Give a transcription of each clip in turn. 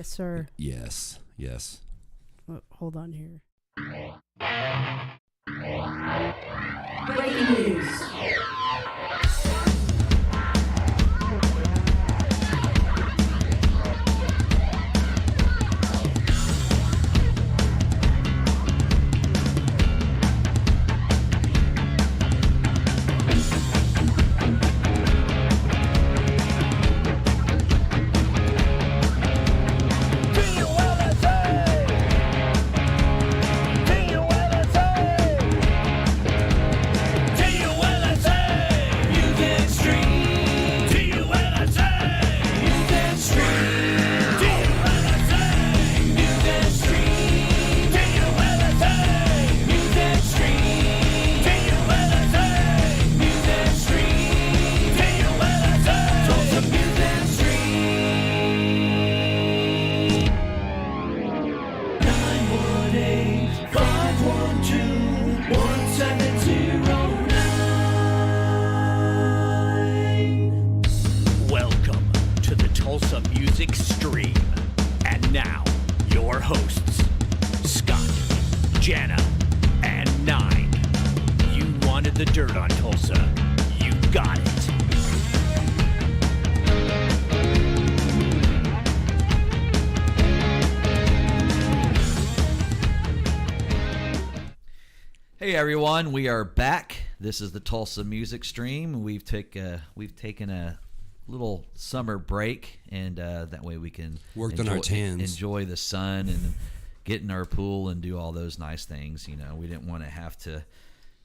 Yes, sir. Yes, yes. Oh, hold on here. Breaking news. Welcome to the Tulsa Music Stream. And now, your hosts, Scott, Jana, and Nine. You wanted the dirt on Tulsa. You got it. Hey everyone, we are back. This is the Tulsa Music Stream. We've taken a little summer break, and that way we can Worked on our tans. enjoy the sun and get in our pool and do all those nice things. You know, we didn't want to have to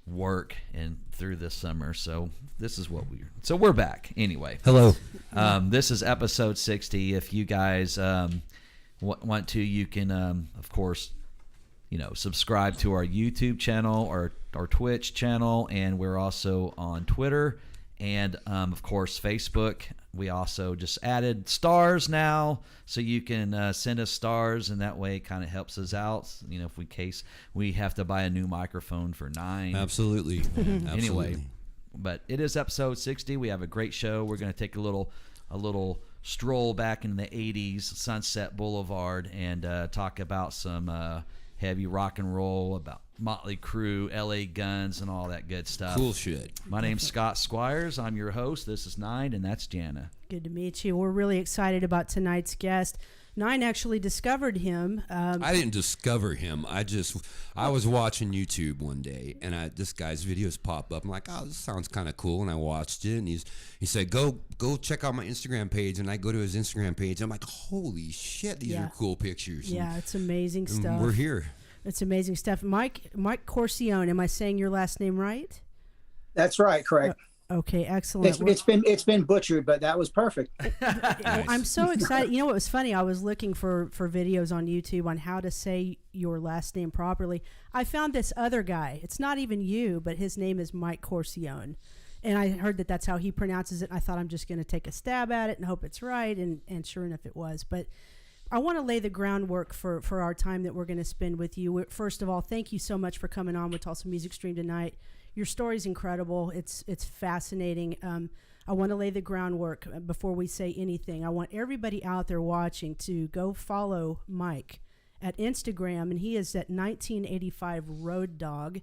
work and through this summer, so this is what we're back anyway. Hello. This is episode 60. If you guys want to, you can of course, you know, subscribe to our YouTube channel or our Twitch channel, and we're also on Twitter and of course Facebook. We also just added stars now, so you can send us stars, and that way it kind of helps us out. You know, if in case we have to buy a new microphone for 9. Absolutely. Anyway, but it is episode 60. We have a great show. We're going to take a little stroll back in the 80s, Sunset Boulevard, and talk about some heavy rock and roll, about Mötley Crüe, LA Guns, and all that good stuff. Cool shit. My name's Scott Squires. I'm your host. This is Nine, and that's Jana. Good to meet you. We're really excited about tonight's guest. Nine actually discovered him. I didn't discover him. I was watching YouTube one day, and this guy's videos pop up. I'm like, oh, this sounds kind of cool, and I watched it. And he said, go check out my Instagram page, and I go to his Instagram page. I'm like, holy shit, these are cool pictures. Yeah, it's amazing stuff. We're here. It's amazing stuff. Mike Corcione. Am I saying your last name right? That's right. Correct. Okay, excellent. It's been butchered, but that was perfect. Nice. I'm so excited. You know what was funny? I was looking for videos on YouTube on how to say your last name properly. I found this other guy. It's not even you, but his name is Mike Corcione. And I heard that that's how he pronounces it. And I thought I'm just going to take a stab at it and hope it's right. And sure enough, it was. But I want to lay the groundwork for our time that we're going to spend with you. First of all, thank you so much for coming on with Tulsa Music Stream tonight. Your story's incredible. It's fascinating. I want to lay the groundwork before we say anything. I want everybody out there watching to go follow Mike at Instagram, and he is at 1985 Road Dog.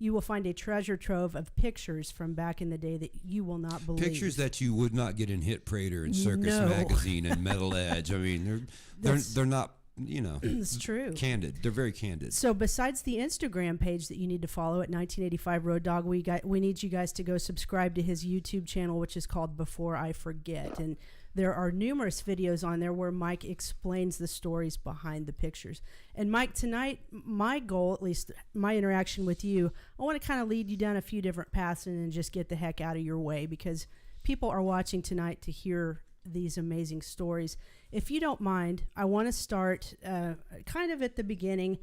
You will find a treasure trove of pictures from back in the day that you will not believe. Pictures that you would not get in Hit Parader and Circus Magazine and Metal Edge. I mean, they're not, you know. It's true. Candid. They're very candid. So besides the Instagram page that you need to follow at 1985 Road Dog, we need you guys to go subscribe to his YouTube channel, which is called Before I Forget. And there are numerous videos on there where Mike explains the stories behind the pictures. And Mike, tonight, my goal, at least my interaction with you, I want to kind of lead you down a few different paths and then just get the heck out of your way, because people are watching tonight to hear these amazing stories. If you don't mind, I want to start kind of at the beginning.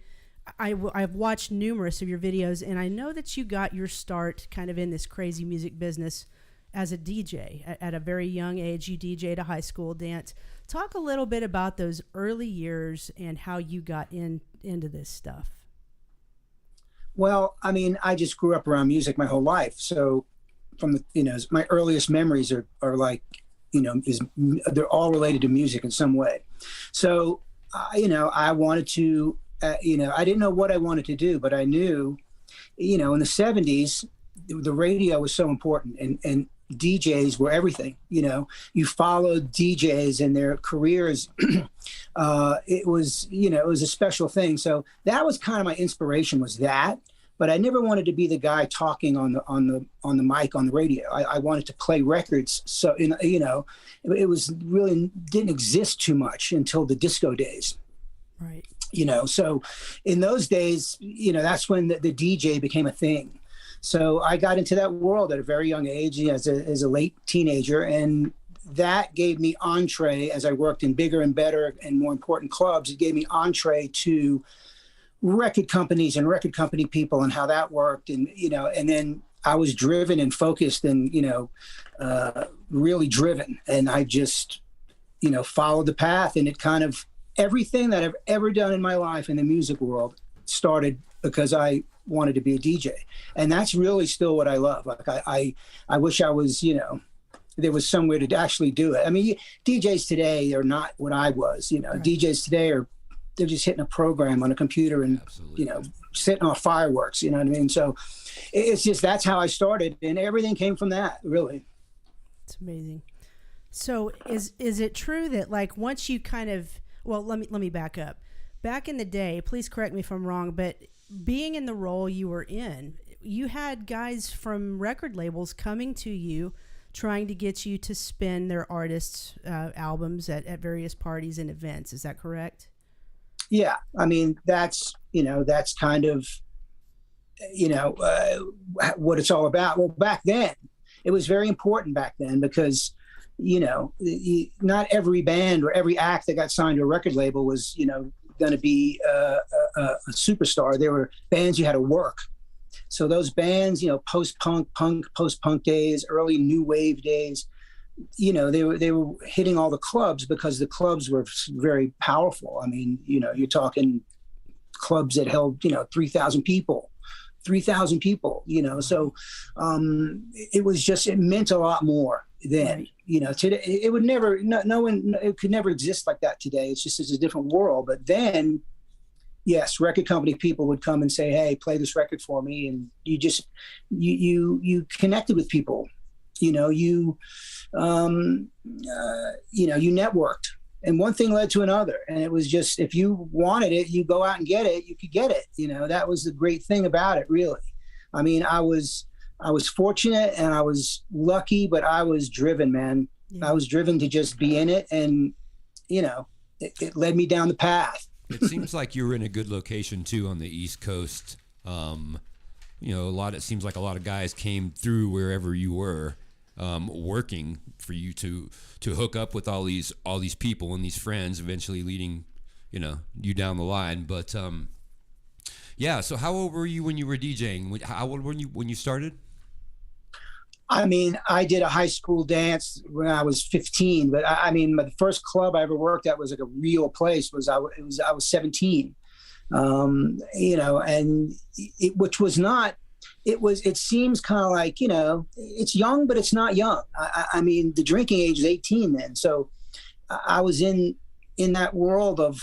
I've watched numerous of your videos, and I know that you got your start kind of in this crazy music business as a DJ. At a very young age, you DJ'd a high school dance. Talk a little bit about those early years and how you got into this stuff. Well, I mean, I just grew up around music my whole life. So from the, my earliest memories are like, they're all related to music in some way. So I wanted to, I didn't know what I wanted to do, but I knew, in the 70s, the radio was so important, and DJs were everything. You followed DJs and their careers. It was a special thing. So that was kind of my inspiration, was that. But I never wanted to be the guy talking on the mic on the radio. I wanted to play records. So it was really didn't exist too much until the disco days. Right. So in those days, that's when the DJ became a thing. So I got into that world at a very young age, as a late teenager, and that gave me entree as I worked in bigger and better and more important clubs. It gave me entree to record companies and record company people and how that worked. And, and then I was driven and focused and, really driven. And I just, followed the path, and it kind of, everything that I've ever done in my life in the music world started because I wanted to be a DJ. And that's really still what I love. Like I wish I was, there was somewhere to actually do it. I mean, DJs today are not what I was, Right. DJs today they're just hitting a program on a computer and, Absolutely. sitting on fireworks, you know what I mean? So it's just, that's how I started, and everything came from that, really. It's amazing. So is it true that, like, once you kind of, well, let me back up. Back in the day, please correct me if I'm wrong, but being in the role you were in, you had guys from record labels coming to you trying to get you to spin their artists' albums at various parties and events. Is that correct? Yeah. I mean, that's kind of, what it's all about. Well, back then, it was very important back then because, not every band or every act that got signed to a record label was, going to be a superstar. There were bands you had to work. So those bands, post-punk days, early new wave days, they were hitting all the clubs because the clubs were very powerful. I mean, you're talking clubs that held, 3,000 people. So it was just, it meant a lot more then. Right. Today it would never, no one, it could never exist like that today. It's just, it's a different world. But then, yes, record company people would come and say, hey, play this record for me. And you just, you connected with people, you networked, and one thing led to another. And it was just, if you wanted it, you go out and get it, you could get it. That was the great thing about it, really. I mean, I was fortunate and I was lucky, but I was driven, man. Yeah. I was driven to just be in it. And, it led me down the path. It seems like you were in a good location too on the East Coast. It seems like a lot of guys came through wherever you were, working for you to hook up with all these people and these friends, eventually leading, you down the line. But yeah. So how old were you when you were DJing? How old were you when you started? I mean, I did a high school dance when I was 15, but the first club I ever worked at was like a real place. I was 17, and it seems kind of like, it's young, but it's not young. I mean, the drinking age is 18 then. So I was in that world of,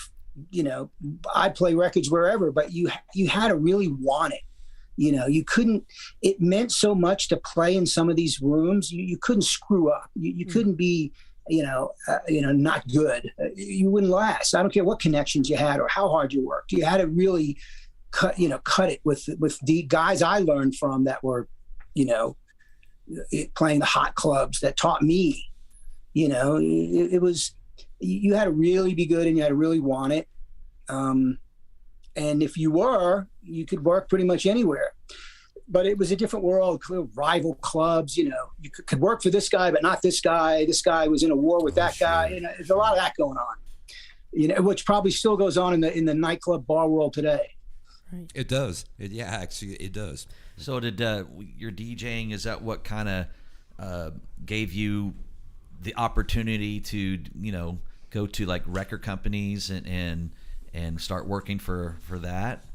I'd play records wherever, but you had to really want it. You couldn't, it meant so much to play in some of these rooms. You couldn't screw up. You couldn't be, not good. You wouldn't last. I don't care what connections you had or how hard you worked. You had to really cut it with the guys I learned from that were, playing the hot clubs that taught me, it was, you had to really be good and you had to really want it. And if you could work pretty much anywhere. But it was a different world, rival clubs, you could work for this guy, but not this guy. This guy was in a war with that guy. There's a lot of that going on, which probably still goes on in the nightclub bar world today. Right. It does. Actually, it does. So did your DJing, is that what kind of gave you the opportunity to, go to like record companies and start working for that?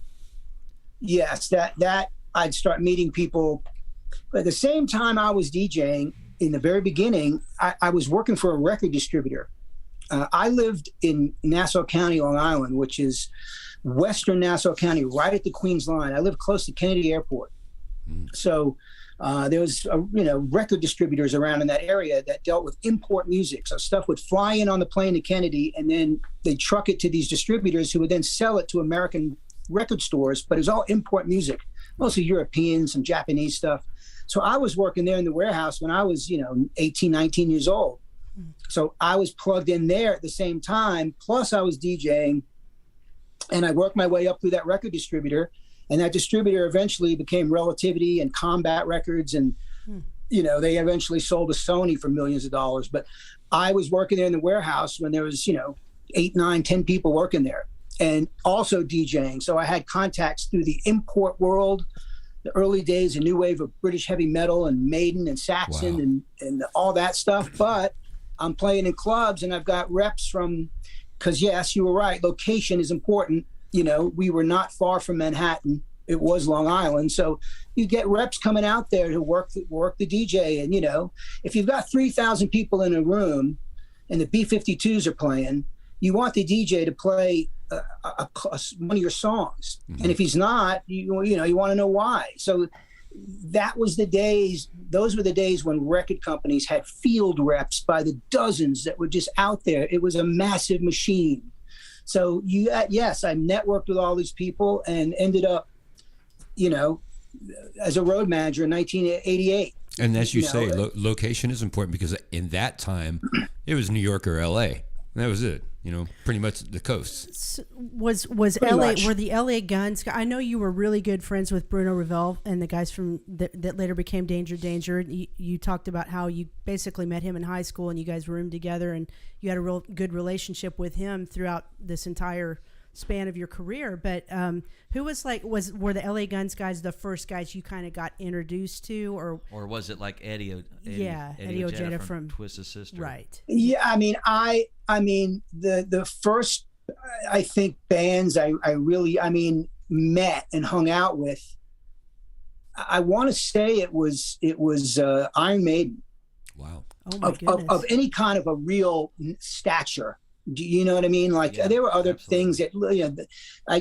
Yes, that I'd start meeting people. But at the same time I was DJing, in the very beginning, I was working for a record distributor. I lived in Nassau County, Long Island, which is western Nassau County, right at the Queens line. I lived close to Kennedy Airport. So there was, record distributors around in that area that dealt with import music. So stuff would fly in on the plane to Kennedy, and then they'd truck it to these distributors who would then sell it to American record stores, but it was all import music, mostly European, some Japanese stuff. So I was working there in the warehouse when I was, 18, 19 years old. So I was plugged in there at the same time, plus I was DJing, and I worked my way up through that record distributor. And that distributor eventually became Relativity and Combat Records. And, they eventually sold to Sony for millions of dollars. But I was working there in the warehouse when there was, 8, 9, 10 people working there and also DJing. So I had contacts through the import world, the early days, a new wave of British heavy metal and Maiden and Saxon and all that stuff. But I'm playing in clubs and I've got reps because yes, you were right. Location is important. We were not far from Manhattan. It was Long Island. So you get reps coming out there to work the DJ. And, if you've got 3,000 people in a room and the B-52s are playing, you want the DJ to play one of your songs. And if he's not, you want to know why. So that was those were the days when record companies had field reps by the dozens that were just out there. It was a massive machine. So yes, I networked with all these people and ended up, as a road manager in 1988. And as you say, location is important because in that time, it was New York or L.A. That was it. Pretty much the coast. Was LA, were the LA Guns? I know you were really good friends with Bruno Revel and the guys from that later became Danger. You talked about how you basically met him in high school and you guys roomed together and you had a real good relationship with him throughout this entire span of your career. But who were the LA Guns guys the first guys you kind of got introduced to, or was it like Eddie Ojeda from Twisted Sister? Right. Yeah, I mean the first I think bands I really met and hung out with, I want to say it was Iron Maiden. Wow. Oh my goodness. Of any kind of a real stature. Do you know what I mean? Like there were other things that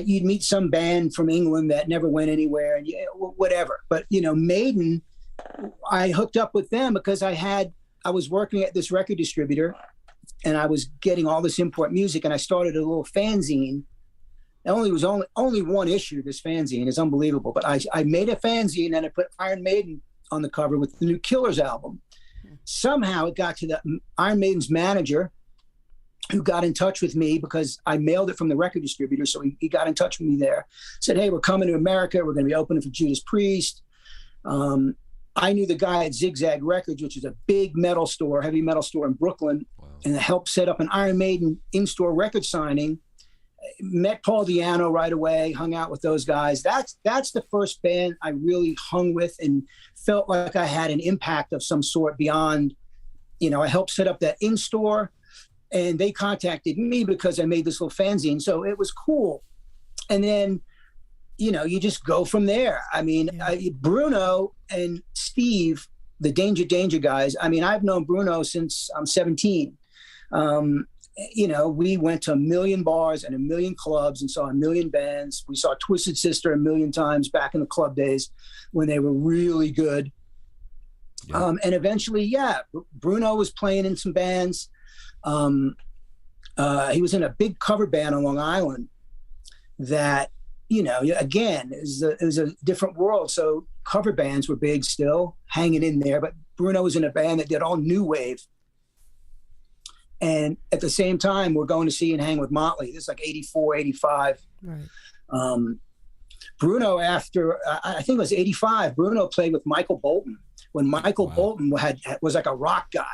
you'd meet some band from England that never went anywhere and whatever. But Maiden, I hooked up with them because I was working at this record distributor and I was getting all this import music and I started a little fanzine. It was only one issue. This fanzine is unbelievable, but I made a fanzine and I put Iron Maiden on the cover with the new Killers album. Somehow it got to the Iron Maiden's manager, who got in touch with me because I mailed it from the record distributor. So he got in touch with me there, said, hey, we're coming to America. We're going to be opening for Judas Priest. I knew the guy at Zigzag Records, which is a big heavy metal store in Brooklyn. Wow. And I helped set up an Iron Maiden in-store record signing. Met Paul Di'Anno right away, hung out with those guys. That's the first band I really hung with and felt like I had an impact of some sort beyond, I helped set up that in-store. And they contacted me because I made this little fanzine. So it was cool. And then, you just go from there. Bruno and Steve, the Danger guys, I've known Bruno since I'm 17. We went to 1 million bars and 1 million clubs and saw 1 million bands. We saw Twisted Sister 1 million times back in the club days when they were really good. Yeah. And eventually, Bruno was playing in some bands. He was in a big cover band on Long Island that, again, it was a different world. So cover bands were big still, hanging in there. But Bruno was in a band that did all new wave. And at the same time, we're going to see and hang with Mötley. This is like 84, 85. Right. Bruno, after, I think it was 85, Bruno played with Michael Bolton. When Michael Bolton was like a rock guy.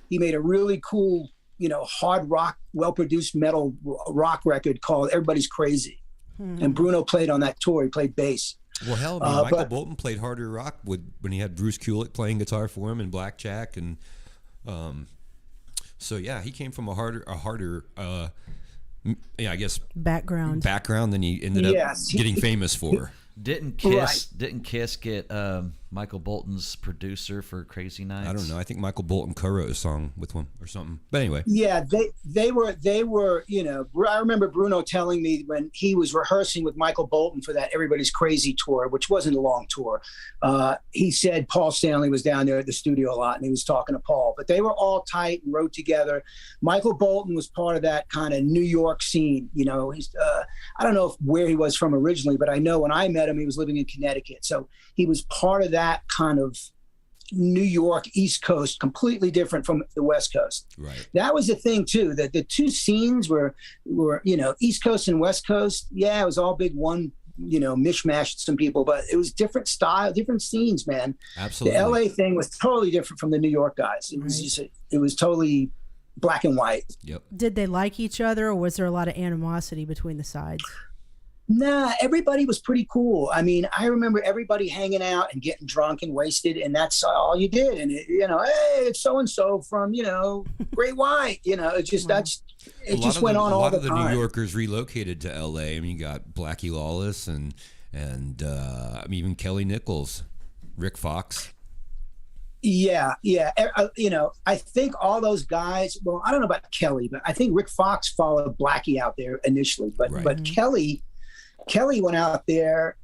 He made a really cool, hard rock, well-produced metal rock record called Everybody's Crazy. And Bruno played on that tour. He played bass. Well, hell, Michael Bolton played harder rock when he had Bruce Kulick playing guitar for him and Blackjack. And so, he came from a harder I guess background than he ended up getting famous for. Didn't Kiss get Michael Bolton's producer for Crazy Nights? I don't know. I think Michael Bolton co-wrote a song with him or something. But anyway. Yeah, they were, you know, I remember Bruno telling me when he was rehearsing with Michael Bolton for that Everybody's Crazy tour, which wasn't a long tour. He said Paul Stanley was down there at the studio a lot and he was talking to Paul, but they were all tight and wrote together. Michael Bolton was part of that kind of New York scene. You know, he's, I don't know where he was from originally, but I know when I met him, he was living in Connecticut. So he was part of that kind of New York, East Coast, completely different from the West Coast. Right. That was the thing too, that the two scenes were, you know, East Coast and West Coast. Yeah, it was all big one, you know, mishmashed some people, but it was different style, different scenes, man. Absolutely. The LA thing was totally different from the New York guys. It was just, it was totally black and white. Yep. Did they like each other, or was there a lot of animosity between the sides? Nah, everybody was pretty cool. I mean, I remember everybody hanging out and getting drunk and wasted, and that's all you did. And it, you know, hey, it's so and so from, you know, Great White. You know, it just it just went on all the time. A lot of the New Yorkers relocated to L.A. I mean, you got Blackie Lawless and I mean, even Kelly Nichols, Rick Fox. Yeah. You know, I think all those guys. Well, I don't know about Kelly, but I think Rick Fox followed Blackie out there initially, but Right. but Kelly went out there,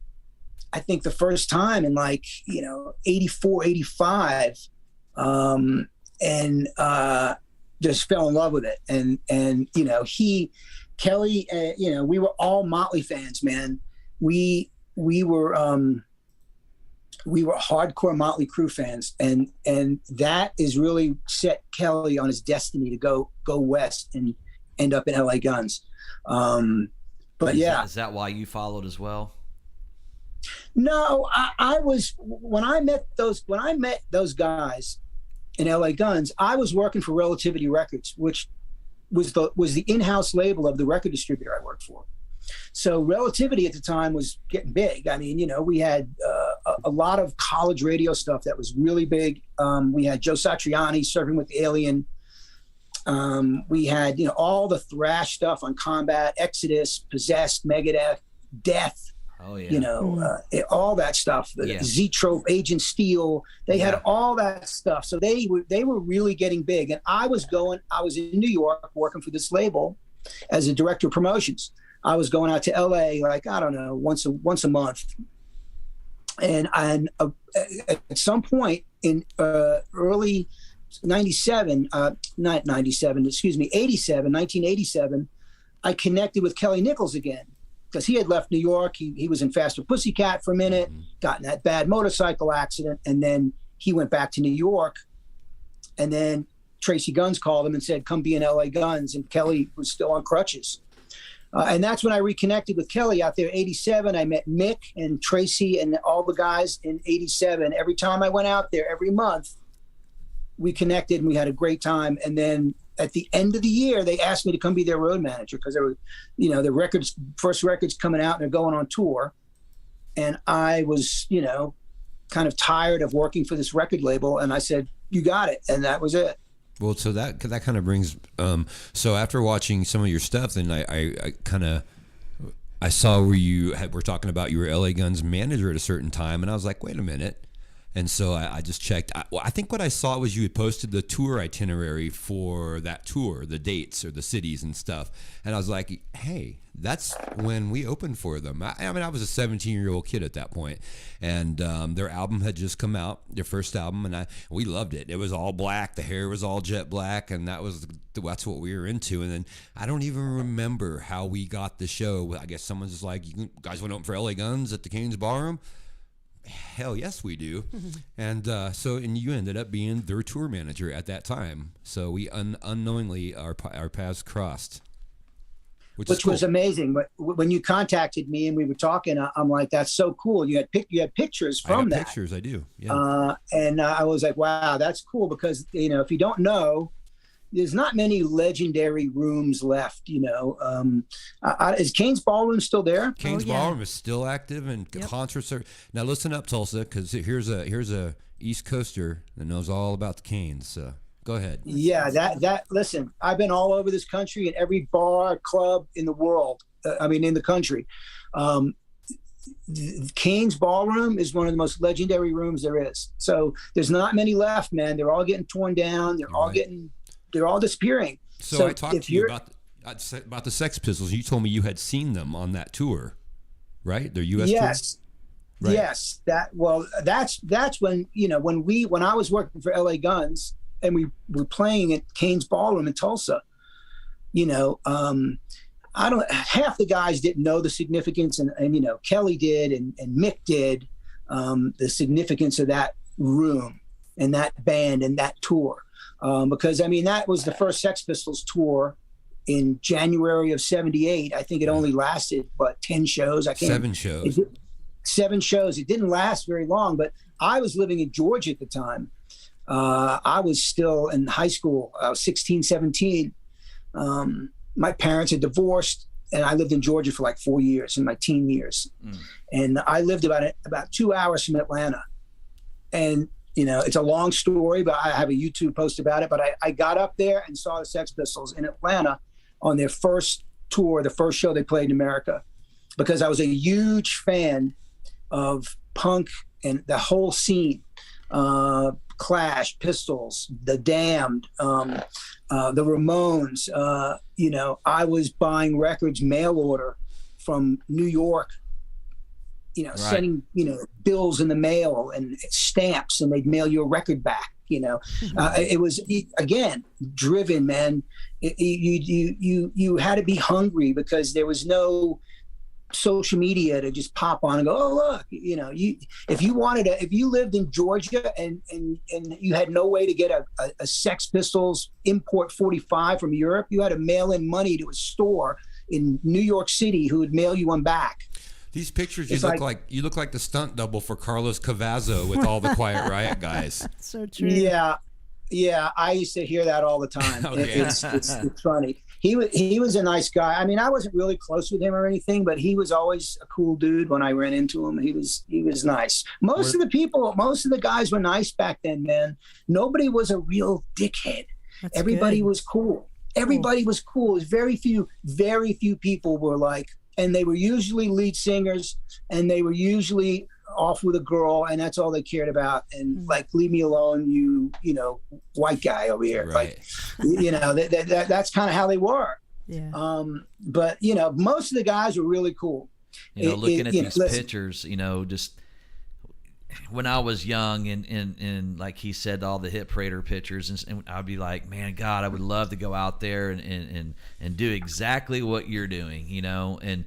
I think the first time in like, you know, 84, 85, and just fell in love with it. And you know, Kelly, you know, we were all Mötley fans, man. We were hardcore Mötley Crüe fans, and that is really set Kelly on his destiny to go west and end up in LA Guns. But is that why you followed as well? No, I was when I met those guys in LA Guns, I was working for Relativity Records, which was the in-house label of the record distributor I worked for. So Relativity at the time was getting big. I mean, you know, we had a lot of college radio stuff that was really big. We had Joe Satriani, Surfing with the Alien. We had, you know, all the thrash stuff on Combat, Exodus, Possessed, Megadeth, Death. Oh yeah. You know, all that stuff. Yeah. Z-Trope, Agent Steel. They had all that stuff. So they were really getting big. And I was in New York working for this label as a director of promotions. I was going out to LA like, I don't know, once a month. And at some point in early 1987, I connected with Kelly Nichols again because he had left New York. He was in Faster Pussycat for a minute, got in that bad motorcycle accident, and then he went back to New York. And then Tracy Guns called him and said, come be in LA Guns. And Kelly was still on crutches. And that's when I reconnected with Kelly out there, 87. I met Mick and Tracy and all the guys in 87. Every time I went out there, every month, we connected and we had a great time. And then at the end of the year, they asked me to come be their road manager because there were, you know, the first records coming out and they're going on tour. And I was, you know, kind of tired of working for this record label. And I said, you got it. And that was it. Well, so that kind of brings. So after watching some of your stuff, then I saw where you were talking about you were LA Guns manager at a certain time, and I was like, wait a minute. And so I just checked. I think what I saw was you had posted the tour itinerary for that tour, the dates or the cities and stuff. And I was like, hey, that's when we opened for them. I mean, I was a 17-year-old kid at that point, and their album had just come out, their first album, and we loved it. It was all black, the hair was all jet black, and that's what we were into. And then I don't even remember how we got the show. I guess someone's just like, you guys want to open for LA Guns at the Cain's Ballroom? Hell yes, we do. And and you ended up being their tour manager at that time. So we unknowingly our paths crossed, which was amazing. But when you contacted me and we were talking, I'm like, that's so cool. You had pictures from that. Pictures, I do. Yeah. And I was like, wow, that's cool because, you know, if you don't know, there's not many legendary rooms left, you know. Is Cain's Ballroom still there? Cain's Ballroom is still active, and concerts are. Now listen up, Tulsa, because here's a East Coaster that knows all about the Cain's. So go ahead. Yeah, that. Listen, I've been all over this country in every bar, club in the world. In the country. Kane's Ballroom is one of the most legendary rooms there is. So there's not many left, man. They're all getting torn down. They're all disappearing. So I talked to you about the Sex Pistols. You told me you had seen them on that tour, right? Their U.S. Yes. tour? Right. Yes. That's when, when I was working for LA Guns and we were playing at Kane's Ballroom in Tulsa, half the guys didn't know the significance, and Kelly did, and Mick did, the significance of that room and that band and that tour. Because that was the first Sex Pistols tour in January of '78. I think it only lasted, 10 shows. 7 shows. 7 shows. It didn't last very long, but I was living in Georgia at the time. I was still in high school. I was 16, 17. My parents had divorced, and I lived in Georgia for like 4 years in my teen years. And I lived about 2 hours from Atlanta. And, it's a long story, but I have a YouTube post about it. But I got up there and saw the Sex Pistols in Atlanta on their first tour, the first show they played in America, because I was a huge fan of punk and the whole scene. Clash, Pistols, The Damned, the Ramones. I was buying records mail order from New York, sending, bills in the mail and stamps, and they'd mail you a record back. It was, again, driven, man. You had to be hungry because there was no social media to just pop on and go, oh, look, if you lived in Georgia and you had no way to get a Sex Pistols import 45 from Europe, you had to mail in money to a store in New York City who would mail you one back. These pictures, you look like the stunt double for Carlos Cavazo with all the Quiet Riot guys. So true. Yeah, I used to hear that all the time. It's funny. He was a nice guy. I wasn't really close with him or anything, but he was always a cool dude when I ran into him. He was nice. Most of the guys were nice back then, man. Nobody was a real dickhead. Everybody was cool. Everybody was cool. There's very few people were like, and they were usually lead singers, and they were usually off with a girl, and that's all they cared about. And leave me alone, you white guy over here. Right. That's kind of how they were. Yeah. But most of the guys were really cool. Looking at these pictures, just when I was young, and like he said, all the Hit Parader pictures, and I'd be like, man, God, I would love to go out there and do exactly what you're doing, and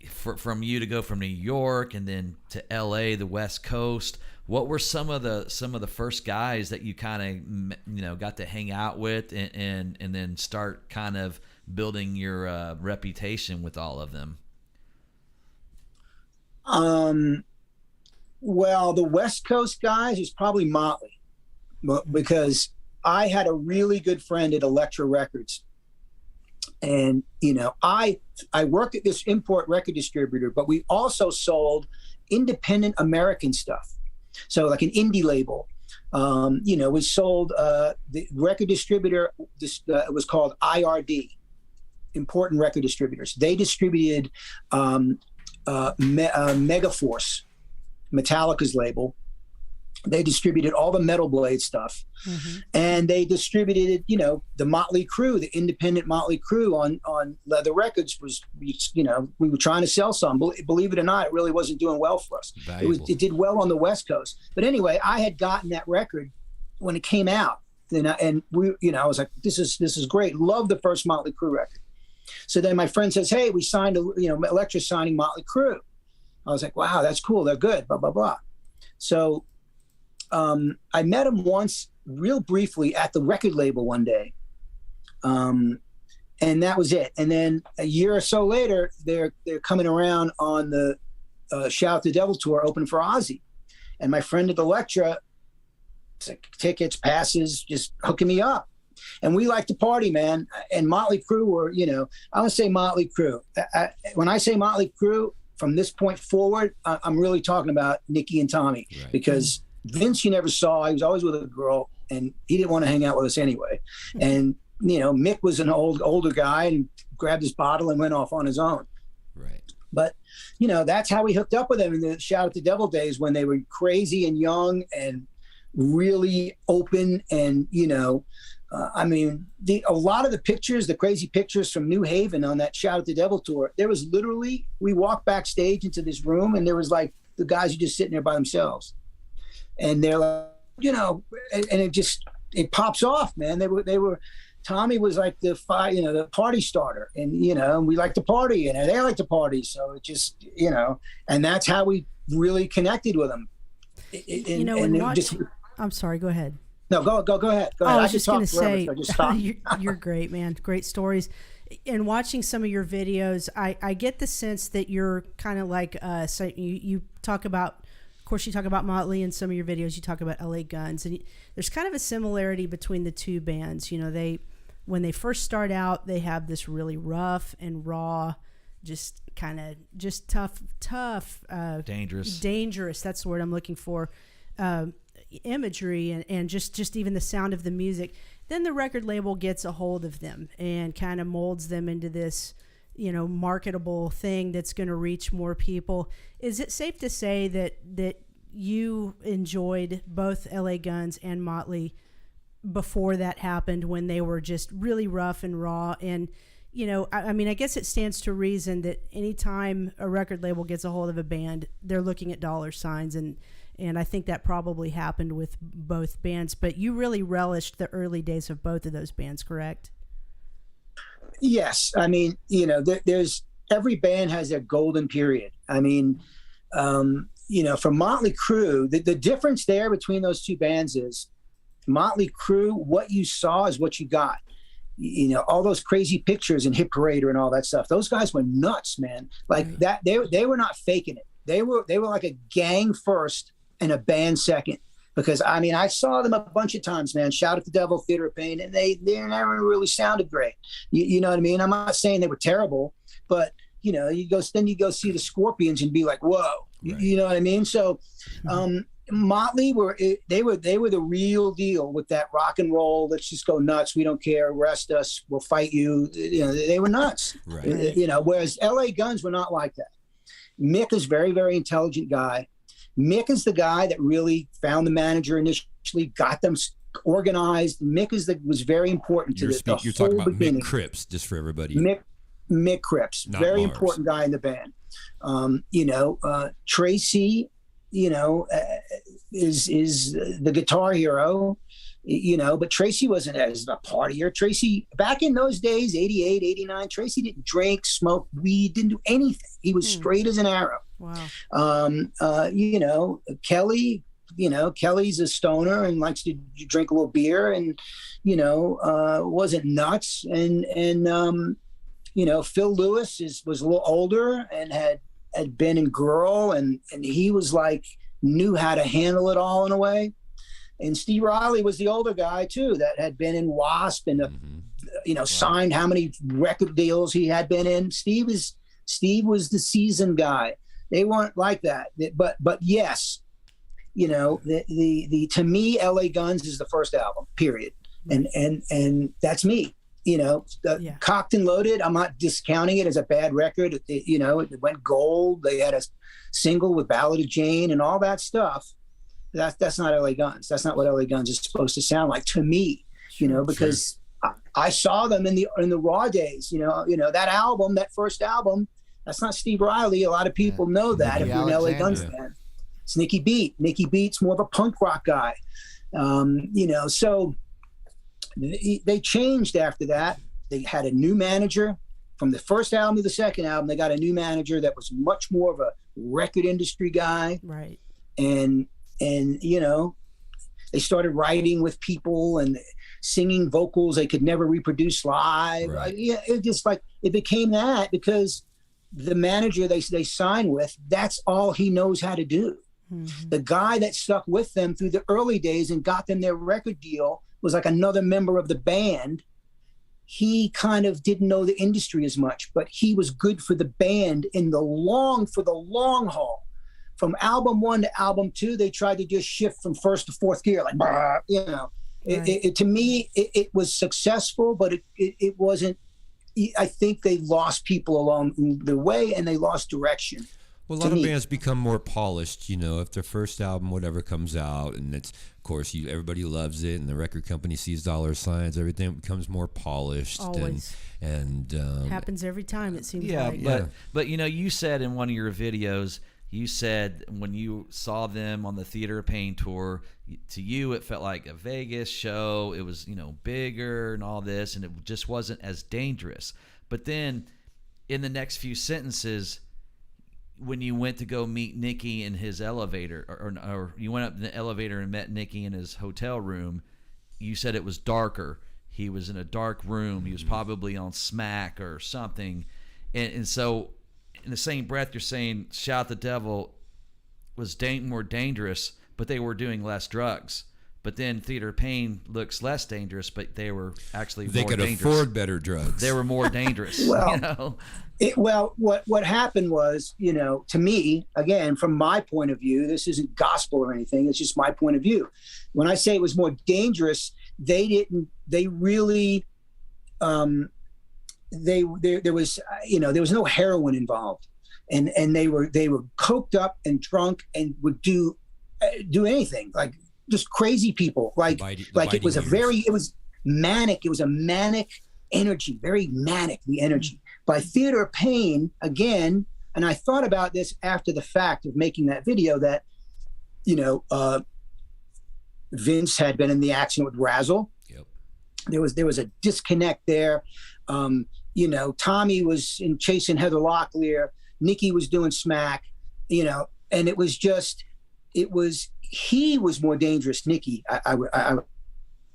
from you to go from New York and then to LA, the West Coast. What were some of the first guys that you kind of got to hang out with and then start kind of building your reputation with all of them? Well, the West Coast guys is probably Mötley, because I had a really good friend at Elektra Records. And, I worked at this import record distributor, but we also sold independent American stuff. So like an indie label. We sold the record distributor, it was called IRD, Important Record Distributors. They distributed Megaforce, Metallica's label. They distributed all the Metal Blade stuff. And they distributed, the Mötley Crüe, the independent Mötley Crüe on Leather Records we were trying to sell some. Believe it or not, it really wasn't doing well for us. It did well on the West Coast. But anyway, I had gotten that record when it came out. I was like, this is great. Love the first Mötley Crüe record. So then my friend says, hey, we signed, Elektra signing Mötley Crüe. I was like, wow, that's cool. They're good, blah, blah, blah. So I met him once real briefly at the record label one day. And that was it. And then a year or so later, they're coming around on the Shout the Devil tour, open for Ozzy. And my friend at Elektra, tickets, passes, just hooking me up. And we like to party, man. And Mötley Crüe were, I would say Mötley Crüe. When I say Mötley Crüe, from this point forward, I'm really talking about Nicky and Tommy, right. Because Vince you never saw. He was always with a girl, and he didn't want to hang out with us anyway. And Mick was an older guy and grabbed his bottle and went off on his own. Right. But, that's how we hooked up with them in the Shout at the Devil days, when they were crazy and young and really open. And, a lot of the pictures, the crazy pictures from New Haven on that Shout at the Devil tour, there was literally, we walked backstage into this room and there was like the guys who just sitting there by themselves. And they're like, and it pops off, man. They were, Tommy was like the party starter, and we like to party, and they like to party. So it just, and that's how we really connected with them. I'm sorry, go ahead. No, go ahead. Go ahead. I was just going to say, so just stop. you're great, man. Great stories. And watching some of your videos, I get the sense that you're kind of like us. You talk about, of course, you talk about Mötley in some of your videos. You talk about LA Guns, and there's kind of a similarity between the two bands. When they first start out, they have this really rough and raw, just tough, dangerous. That's the word I'm looking for. Imagery and just even the sound of the music. Then the record label gets a hold of them and kind of molds them into this, marketable thing that's going to reach more people. Is it safe to say that you enjoyed both LA Guns and Mötley before that happened, when they were just really rough and raw? And I guess it stands to reason that anytime a record label gets a hold of a band, they're looking at dollar signs, and I think that probably happened with both bands. But you really relished the early days of both of those bands, correct? Yes. There's every band has their golden period. For Mötley Crüe, the difference there between those two bands is Mötley Crüe, what you saw is what you got. All those crazy pictures in Hit Parader and all that stuff. Those guys were nuts, man. Like right. That, they were not faking it. They were like a gang first and a band second. Because I saw them a bunch of times, man. Shout at the Devil, Theater of Pain, and they never really sounded great. You know what I mean? I'm not saying they were terrible, but you go see the Scorpions and be like, whoa. Right. You know what I mean? So, Mötley were the real deal with that rock and roll. Let's just go nuts. We don't care. Arrest us. We'll fight you. They were nuts. Right. Whereas LA Guns were not like that. Mick is a very, very intelligent guy. Mick is the guy that really found the manager initially, got them organized. Mick was very important to the You're talking about beginning. Mick Cripps, just for everybody. Mick Cripps, Not very Mars. important guy in the band. Tracy, is the guitar hero, but Tracy wasn't as a partier. Tracy, back in those days, 88, 89, Tracy didn't drink, smoke weed, didn't do anything. He was straight as an arrow. Wow. Kelly, Kelly's a stoner and likes to drink a little beer and, wasn't nuts. And Phil Lewis was a little older and had been in Girl, and he was like, knew how to handle it all in a way. And Steve Riley was the older guy too, that had been in Wasp and signed how many record deals he had been in. Steve was the seasoned guy. They weren't like that, but yes, the to me, LA Guns is the first album, period, and that's me. Cocked and Loaded, I'm not discounting it as a bad record. It went gold. They had a single with Ballad of Jane and all that stuff. That's not LA Guns. That's not what LA Guns is supposed to sound like to me, because I saw them in the Raw days, that album, that first album, that's not Steve Riley. A lot of people know that if you're an LA Guns fan. It's Nicky Beat. Nicky Beat's more of a punk rock guy. So they changed after that. They had a new manager from the first album to the second album. They got a new manager that was much more of a record industry guy. Right. And they started writing with people and singing vocals they could never reproduce live. Right. It became that because the manager they signed with, that's all he knows how to do. Mm-hmm. The guy that stuck with them through the early days and got them their record deal was like another member of the band. He kind of didn't know the industry as much, but he was good for the band for the long haul. From album 1 to album 2, they tried to just shift from first to fourth gear, like, Right. To me, it was successful, but it wasn't, I think they lost people along the way, and they lost direction. Well, a lot of bands become more polished, if their first album, whatever, comes out, and it's, of course, everybody loves it, and the record company sees dollar signs, everything becomes more polished. Always. And happens every time, it seems like. But you said in one of your videos, you said when you saw them on the Theater of Pain tour, to you it felt like a Vegas show. It was, bigger and all this, and it just wasn't as dangerous. But then in the next few sentences, when you went to go meet Nicky in his elevator, or you went up in the elevator and met Nicky in his hotel room, you said it was darker. He was in a dark room. He was probably on smack or something. And so in the same breath, you're saying Shout the Devil was more dangerous, but they were doing less drugs. But then Theater of Pain looks less dangerous, but they were actually they more could dangerous. afford better drugs. They were more dangerous. Well, what happened was, to me, again, from my point of view, this isn't gospel or anything. It's just my point of view. When I say it was more dangerous, there was no heroin involved, and they were coked up and drunk and would do anything, like just crazy people, like it was manic. It was a manic energy, very manic, the energy. By Theater of Pain, again, and I thought about this after the fact of making that video, that, Vince had been in the accident with Razzle. Yep. There was a disconnect there. Tommy was in chasing Heather Locklear. Nicky was doing smack, and he was more dangerous, Nicky, I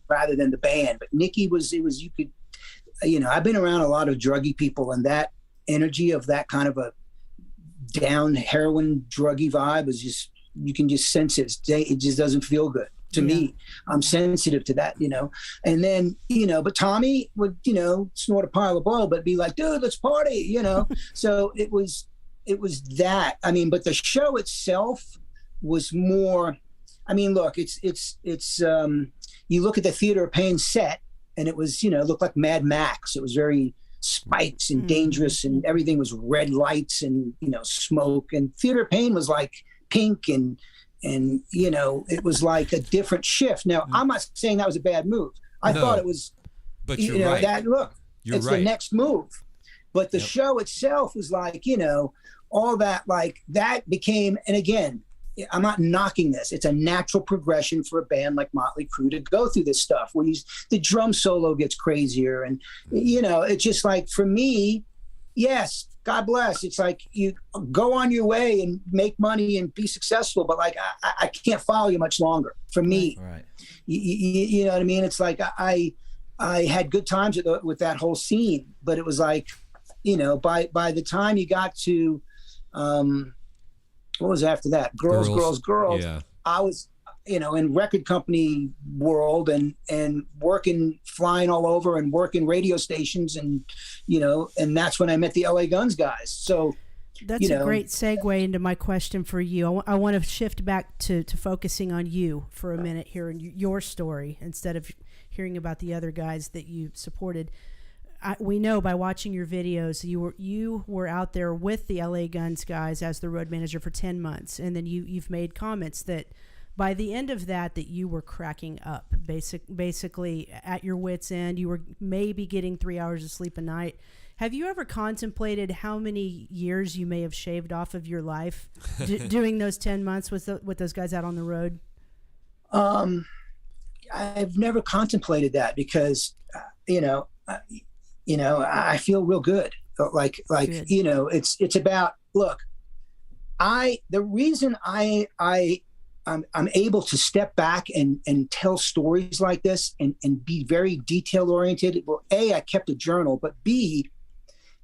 rather than the band. But Nicky you could, I've been around a lot of druggy people, and that energy of that kind of a down heroin druggy vibe is just, you can just sense it. It just doesn't feel good to me. I'm sensitive to that, and then, but Tommy would, snort a pile of blow, but be like, dude, let's party, So it was that, but the show itself was more, look, it's you look at the Theater of Pain set, and it was, looked like Mad Max. It was very spikes and dangerous, and everything was red lights and, smoke. And Theater of Pain was like pink and it was like a different shift. Now, I'm not saying that was a bad move. I thought it was, but you're right. It's the next move. But the show itself was like, all that, like that became, and again, I'm not knocking this. It's a natural progression for a band like Mötley Crüe to go through this stuff where the drum solo gets crazier. And, it's just like, for me, yes, God bless. It's like you go on your way and make money and be successful, but like, I can't follow you much longer. For me, right. You know what I mean? It's like, I had good times with that whole scene, but it was like, by the time you got to, what was after that? Girls. Yeah. I was, in record company world and working, flying all over and working radio stations, and, and that's when I met the LA Guns guys. So that's a great segue into my question for you. I want to shift back to focusing on you for a minute here and your story instead of hearing about the other guys that you supported. We know by watching your videos, you were out there with the LA Guns guys as the road manager for 10 months. And then you've made comments that by the end of that you were cracking up, basically at your wit's end. You were maybe getting 3 hours of sleep a night. Have you ever contemplated how many years you may have shaved off of your life doing those 10 months with those guys out on the road? I've never contemplated that because, I feel real good. Like, good. It's about, look, the reason I'm able to step back and tell stories like this and be very detail oriented. Well, A, I kept a journal, but B,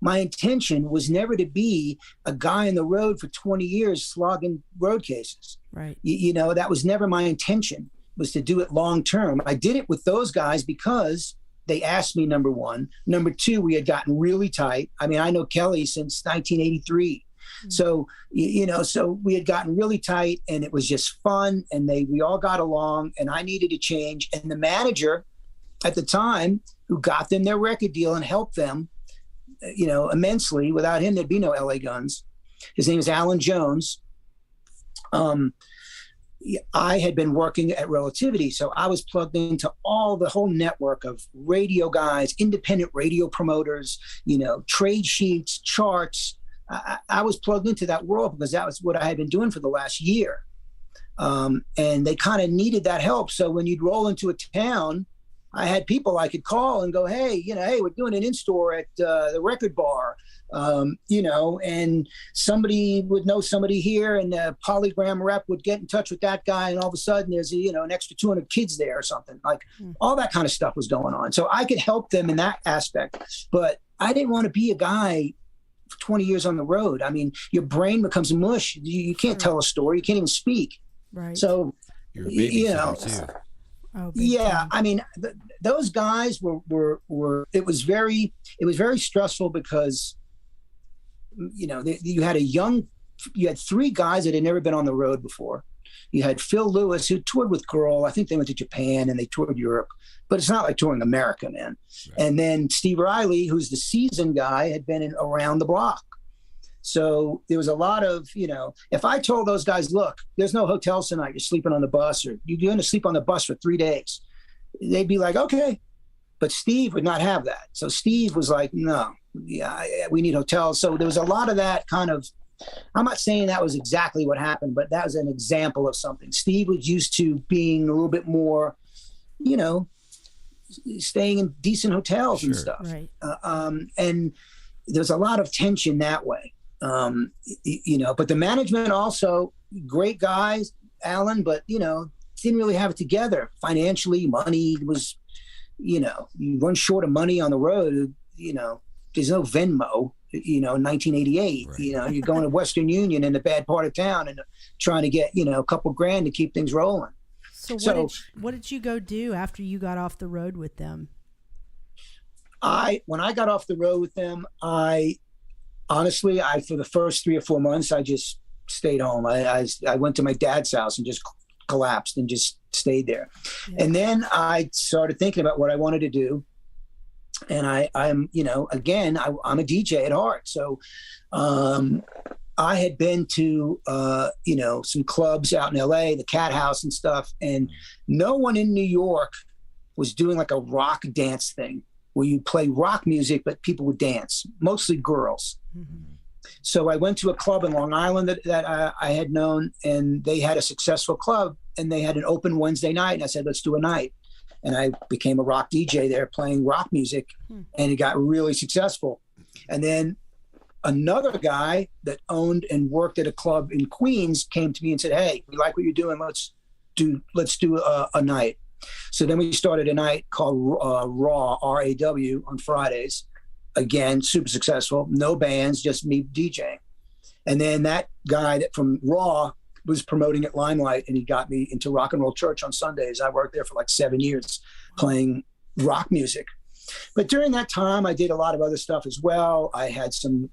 my intention was never to be a guy on the road for 20 years slogging road cases. Right. That was never my intention, was to do it long term. I did it with those guys because they asked me, number one. Number two, we had gotten really tight. I know Kelly since 1983. Mm-hmm. So, so we had gotten really tight and it was just fun and we all got along and I needed a change. And the manager at the time who got them their record deal and helped them, immensely. Without him, there'd be no LA Guns. His name is Alan Jones. I had been working at Relativity, so I was plugged into the whole network of radio guys, independent radio promoters, trade sheets, charts. I was plugged into that world because that was what I had been doing for the last year. And they kind of needed that help. So when you'd roll into a town, I had people I could call and go, hey, we're doing an in-store at the record bar, and somebody would know somebody here, and the Polygram rep would get in touch with that guy, and all of a sudden there's an extra 200 kids there or something. Like all that kind of stuff was going on. So I could help them in that aspect, but I didn't want to be a guy for 20 years on the road. I mean, your brain becomes mush. You can't tell a story. You can't even speak. Right. So, You're a babysitter too. Oh, yeah, time. I mean, those guys were. It was very stressful because, you had three guys that had never been on the road before. You had Phil Lewis, who toured with Girl. I think they went to Japan and they toured Europe, but it's not like touring America, man. Right. And then Steve Riley, who's the seasoned guy, had been around the block. So there was a lot of, if I told those guys, look, there's no hotels tonight, you're sleeping on the bus, or you're going to sleep on the bus for 3 days, they'd be like, okay. But Steve would not have that. So Steve was like, no, we need hotels. So there was a lot of that kind of, I'm not saying that was exactly what happened, but that was an example of something. Steve was used to being a little bit more, staying in decent hotels and stuff. Right. And there's a lot of tension that way. But the management also, great guys, Alan, but, didn't really have it together financially. Money was, you run short of money on the road, there's no Venmo, in 1988, right. You're going to Western Union in the bad part of town and trying to get, a couple grand to keep things rolling. So what did you go do after you got off the road with them? When I got off the road with them, honestly, for the first 3 or 4 months, I just stayed home. I went to my dad's house and just collapsed and just stayed there. Yeah. And then I started thinking about what I wanted to do. And I'm a DJ at heart. So I had been to, some clubs out in LA, the Cat House and stuff. And no one in New York was doing like a rock dance thing where you play rock music, but people would dance, mostly girls. Mm-hmm. So I went to a club in Long Island that I had known, and they had a successful club, and they had an open Wednesday night. And I said, let's do a night. And I became a rock DJ there playing rock music, and it got really successful. And then another guy that owned and worked at a club in Queens came to me and said, hey, we like what you're doing. Let's do a night. So then we started a night called Raw, R-A-W, on Fridays. Again, super successful. No bands, just me DJing. And then that guy from Raw was promoting at Limelight, and he got me into Rock and Roll Church on Sundays. I worked there for like 7 years playing rock music. But during that time, I did a lot of other stuff as well. I had some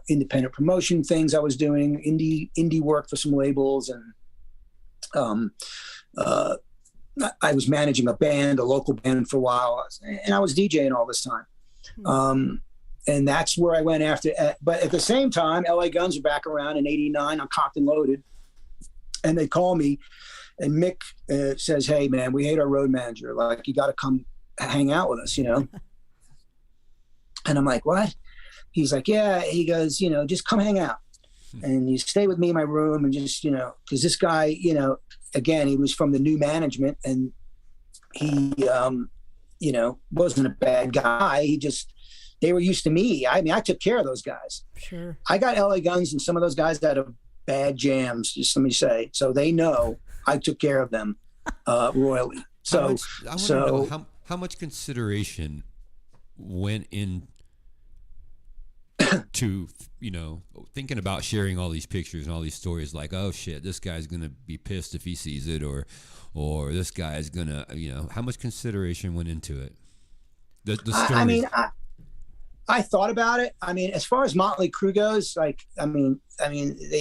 independent promotion things I was doing, indie work for some labels, and I was managing a local band for a while, and I was DJing all this time. And that's where I went after. But at the same time, LA Guns are back around in '89 on Cocked and Loaded. And they call me, and Mick says, hey, man, we hate our road manager. Like, you got to come hang out with us, And I'm like, what? He's like, yeah. He goes, just come hang out. And you stay with me in my room and just, because this guy, again, he was from the new management, and he, wasn't a bad guy. They were used to me. I mean, I took care of those guys. Sure. I got LA Guns and some of those guys out of bad jams, just let me say. So they know I took care of them royally. So, how much consideration went in to, thinking about sharing all these pictures and all these stories, like, oh shit, this guy's going to be pissed if he sees it, or this guy's going to, how much consideration went into it? The story. I mean, I thought about it. I mean, as far as Mötley Crüe goes,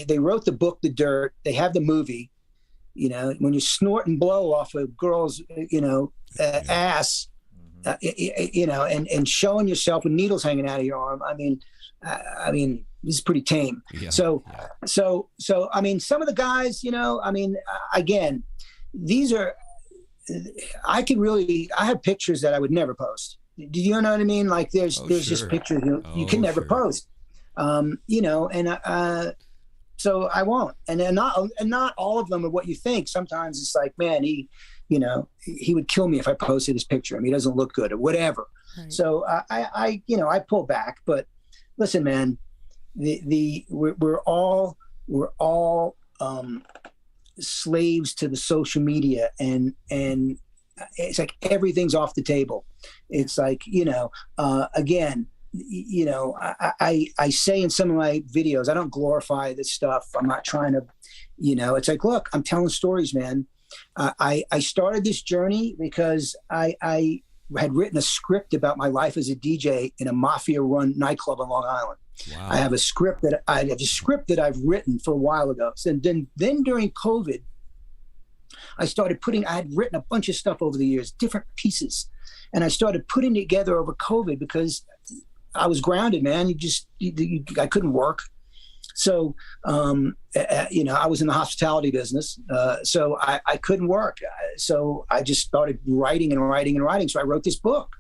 they wrote the book, The Dirt. They have the movie. When you snort and blow off a girl's, ass, you know, and showing yourself with needles hanging out of your arm. I mean, this is pretty tame. Yeah. So, I mean, some of the guys, you know, I mean, again, these are, I have pictures that I would never post. Do you know what I mean? Like there's just pictures you can never post, you know, and, so I won't, and not all of them are what you think. Sometimes it's like, man, he would kill me if I posted his picture. I mean, he doesn't look good or whatever. Right. So I pull back, but listen, man, we're all slaves to the social media, and it's like everything's off the table. It's like, you know, again, you know, I say in some of my videos, I don't glorify this stuff. I'm not trying to, you know, it's like, look, I'm telling stories, man. I started this journey because I had written a script about my life as a DJ in a mafia-run nightclub on Long Island. Wow. I have a script that I've written for a while ago. So then during COVID, I had written a bunch of stuff over the years, different pieces, and I started putting together over COVID because I was grounded, man. I couldn't work. So, you know, I was in the hospitality business. So I couldn't work. So I just started writing and writing and writing. So I wrote this book,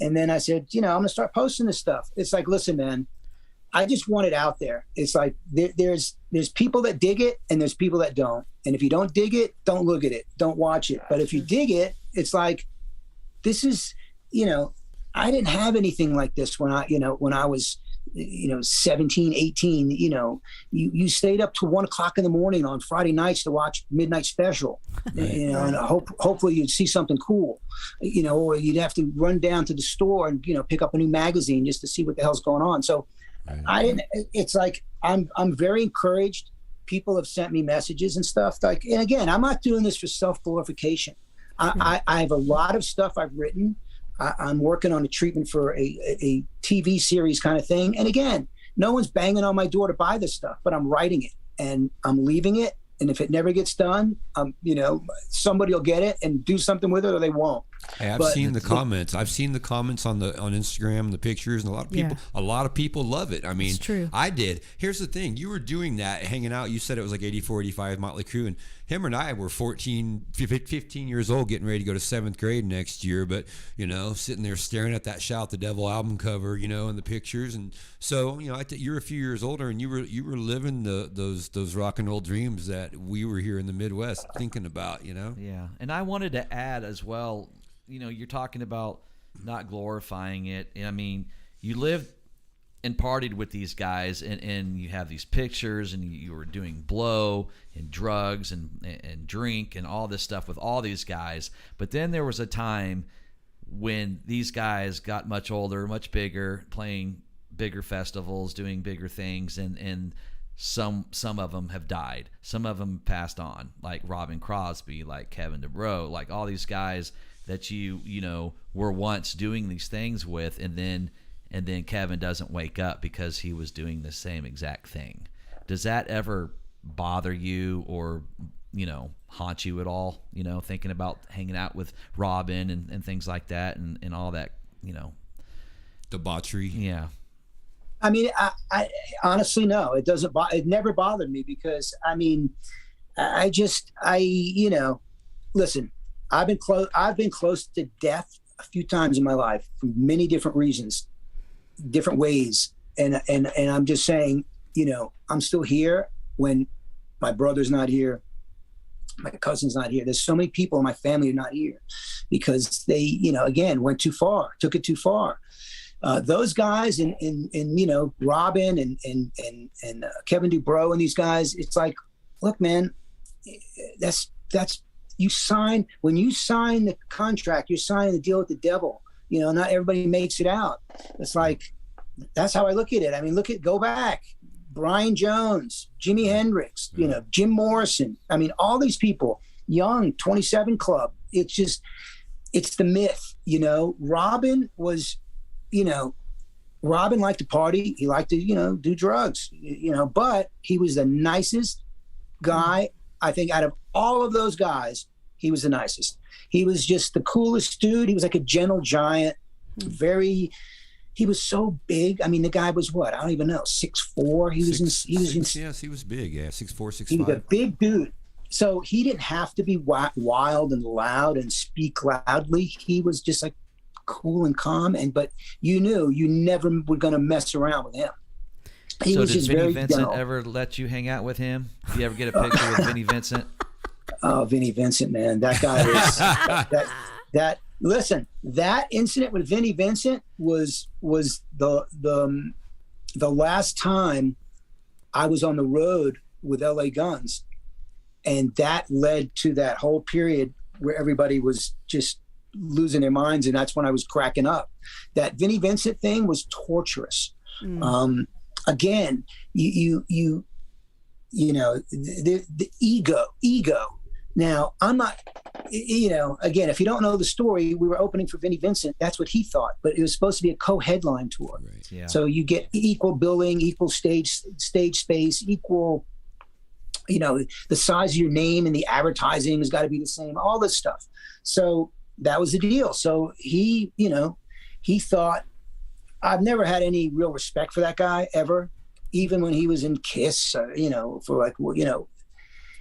and then I said, you know, I'm going to start posting this stuff. It's like, listen, man, I just want it out there. It's like, there's people that dig it and there's people that don't. And if you don't dig it, don't look at it, don't watch it. But if you dig it, it's like, this is, you know, I didn't have anything like this when I was, you know, 17, 18, you know, you stayed up to 1 o'clock in the morning on Friday nights to watch Midnight Special, right. You know, and hopefully you'd see something cool, you know, or you'd have to run down to the store and, you know, pick up a new magazine just to see what the hell's going on. So right. It's like, I'm very encouraged. People have sent me messages and stuff like, and again, I'm not doing this for self-glorification. I have a lot of stuff I've written. I'm working on a treatment for a TV series kind of thing. And again, no one's banging on my door to buy this stuff, but I'm writing it and I'm leaving it. And if it never gets done, you know, somebody will get it and do something with it, or they won't. Hey, I've seen the comments. I've seen the comments on Instagram, the pictures, and a lot of people love it. I mean, it's true. I did. Here's the thing: you were doing that, hanging out. You said it was like 84, 85, Mötley Crüe, and him and I were 14, 15 years old, getting ready to go to 7th grade next year. But you know, sitting there staring at that "Shout the Devil" album cover, you know, and the pictures, and so you know, you're a few years older, and you were living those rock and roll dreams that we were here in the Midwest thinking about, you know. Yeah, and I wanted to add as well. You know, you're talking about not glorifying it. I mean, you lived and partied with these guys, and you have these pictures, and you were doing blow and drugs and drink and all this stuff with all these guys. But then there was a time when these guys got much older, much bigger, playing bigger festivals, doing bigger things, and some of them have died. Some of them passed on, like Robin Crosby, like Kevin DeBro, like all these guys that you know were once doing these things with, and then Kevin doesn't wake up because he was doing the same exact thing. Does that ever bother you or, you know, haunt you at all? You know, thinking about hanging out with Robin and things like that, and all that, you know, debauchery. Yeah. I mean, I honestly, no, it doesn't. It never bothered me because, I mean, you know, listen. I've been close to death a few times in my life for many different reasons, different ways. And I'm just saying, you know, I'm still here when my brother's not here, my cousin's not here. There's so many people in my family who are not here because they, you know, again, went too far, took it too far. Those guys and you know, Robin and Kevin DuBrow and these guys, it's like, look, man, that's when you sign the contract, you're signing the deal with the devil. You know, not everybody makes it out. It's like, that's how I look at it. I mean, go back, Brian Jones, Jimi Hendrix, you know, Jim Morrison. I mean, all these people, Young, 27 Club. It's just, it's the myth, you know. Robin liked to party. He liked to, you know, do drugs, you know, but he was the nicest guy. I think out of all of those guys, he was the nicest. He was just the coolest dude. He was like a gentle giant, he was so big. I mean, the guy was what? I don't even know, 6'4". Yes, he was big. Yeah, 6'4", 6'5". He was a big dude. So he didn't have to be wild and loud and speak loudly. He was just like cool and calm. But you knew you never were going to mess around with him. He was did just Vinnie very Vincent gentle. ever let you hang out with him? Did you ever get a picture with Vinnie Vincent? Oh, Vinnie Vincent, man, that guy was listen, that incident with Vinnie Vincent was the last time I was on the road with LA Guns, and that led to that whole period where everybody was just losing their minds, and that's when I was cracking up. That Vinnie Vincent thing was torturous. Again, you know, the ego. Now, I'm not, you know, again, if you don't know the story, we were opening for Vinnie Vincent. That's what he thought, but it was supposed to be a co-headline tour. Right. Yeah. So you get equal billing, equal stage space, equal, you know, the size of your name and the advertising has got to be the same, all this stuff. So that was the deal. So he, you know, he thought, I've never had any real respect for that guy ever, even when he was in Kiss, you know, for like, you know,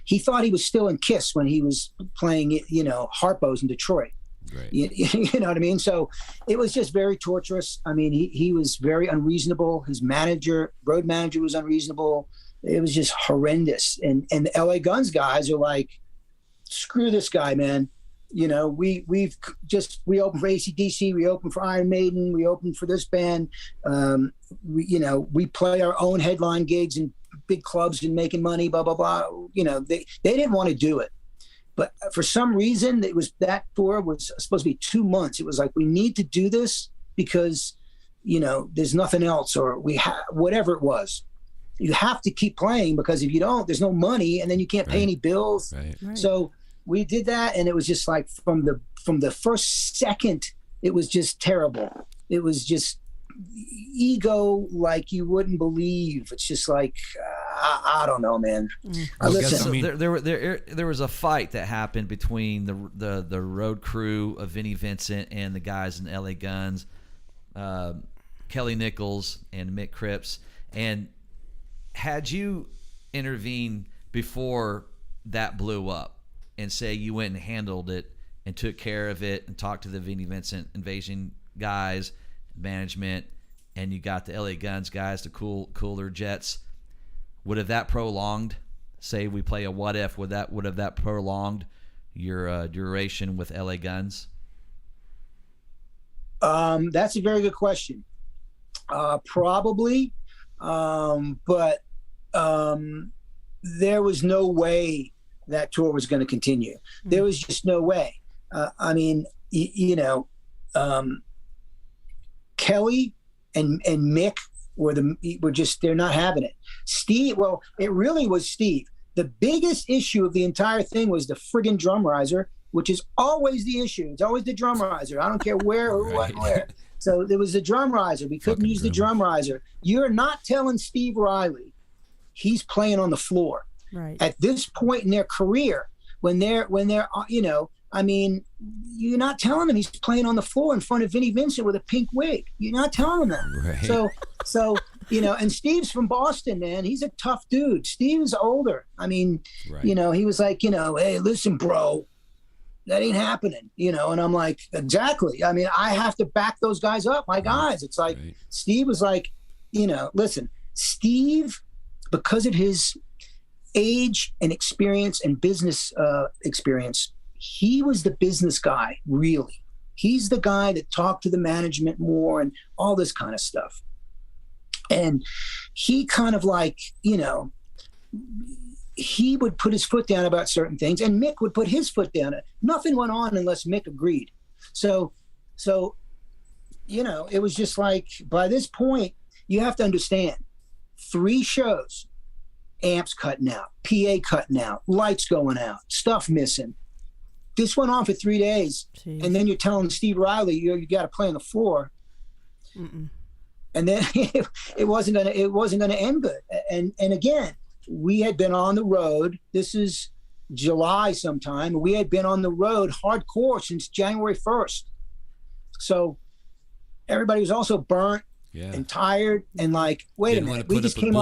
he thought he was still in Kiss when he was playing, you know, Harpo's in Detroit. Right. You know what I mean? So it was just very torturous. I mean, he was very unreasonable. His road manager was unreasonable. It was just horrendous. And the LA Guns guys are like, screw this guy, man. You know, we opened for AC/DC, we opened for Iron Maiden, we opened for this band. We play our own headline gigs in big clubs and making money, blah, blah, blah. You know, they didn't want to do it. But for some reason, that tour was supposed to be 2 months. It was like, we need to do this because, you know, there's nothing else, or whatever it was. You have to keep playing, because if you don't, there's no money, and then you can't pay any bills. Right. So we did that, and it was just like from the first second, it was just terrible. It was just ego like you wouldn't believe. It's just like I don't know, man. Listen, So there was a fight that happened between the road crew of Vinnie Vincent and the guys in LA Guns, Kelly Nichols and Mick Cripps. And had you intervened before that blew up, and say you went and handled it and took care of it and talked to the Vinnie Vincent Invasion guys, management, and you got the LA Guns guys to cool their jets, would have that prolonged, say we play a what if, would have that prolonged your duration with LA Guns? That's a very good question. Probably, but there was no way that tour was going to continue. There was just no way. I mean, Kelly and Mick they're not having it. Steve, well, it really was Steve. The biggest issue of the entire thing was the friggin' drum riser, which is always the issue. It's always the drum riser. I don't care where or what, where. So there was the drum riser. We couldn't use the drum riser. You're not telling Steve Riley he's playing on the floor. Right. At this point in their career, when they're, you know, I mean, you're not telling him he's playing on the floor in front of Vinnie Vincent with a pink wig. You're not telling him that. Right. So, you know, and Steve's from Boston, man. He's a tough dude. Steve's older. I mean, you know, he was like, you know, hey, listen, bro, that ain't happening, you know? And I'm like, exactly. I mean, I have to back those guys up, my guys. It's like, Steve was like, you know, listen, Steve, because of his age and experience and business experience, he was the business guy, really. He's the guy that talked to the management more and all this kind of stuff. And he kind of like, you know, he would put his foot down about certain things, and Mick would put his foot down. Nothing went on unless Mick agreed. So, you know, it was just like, by this point, you have to understand, 3 shows, amps cutting out, PA cutting out, lights going out, stuff missing. This went on for 3 days. Jeez. And then you're telling Steve Riley, you got to play on the floor. Mm-mm. And then it wasn't gonna end good. And again, we had been on the road. This is July sometime. We had been on the road hardcore since January 1st. So everybody was also burnt and tired and like, wait a minute, we just came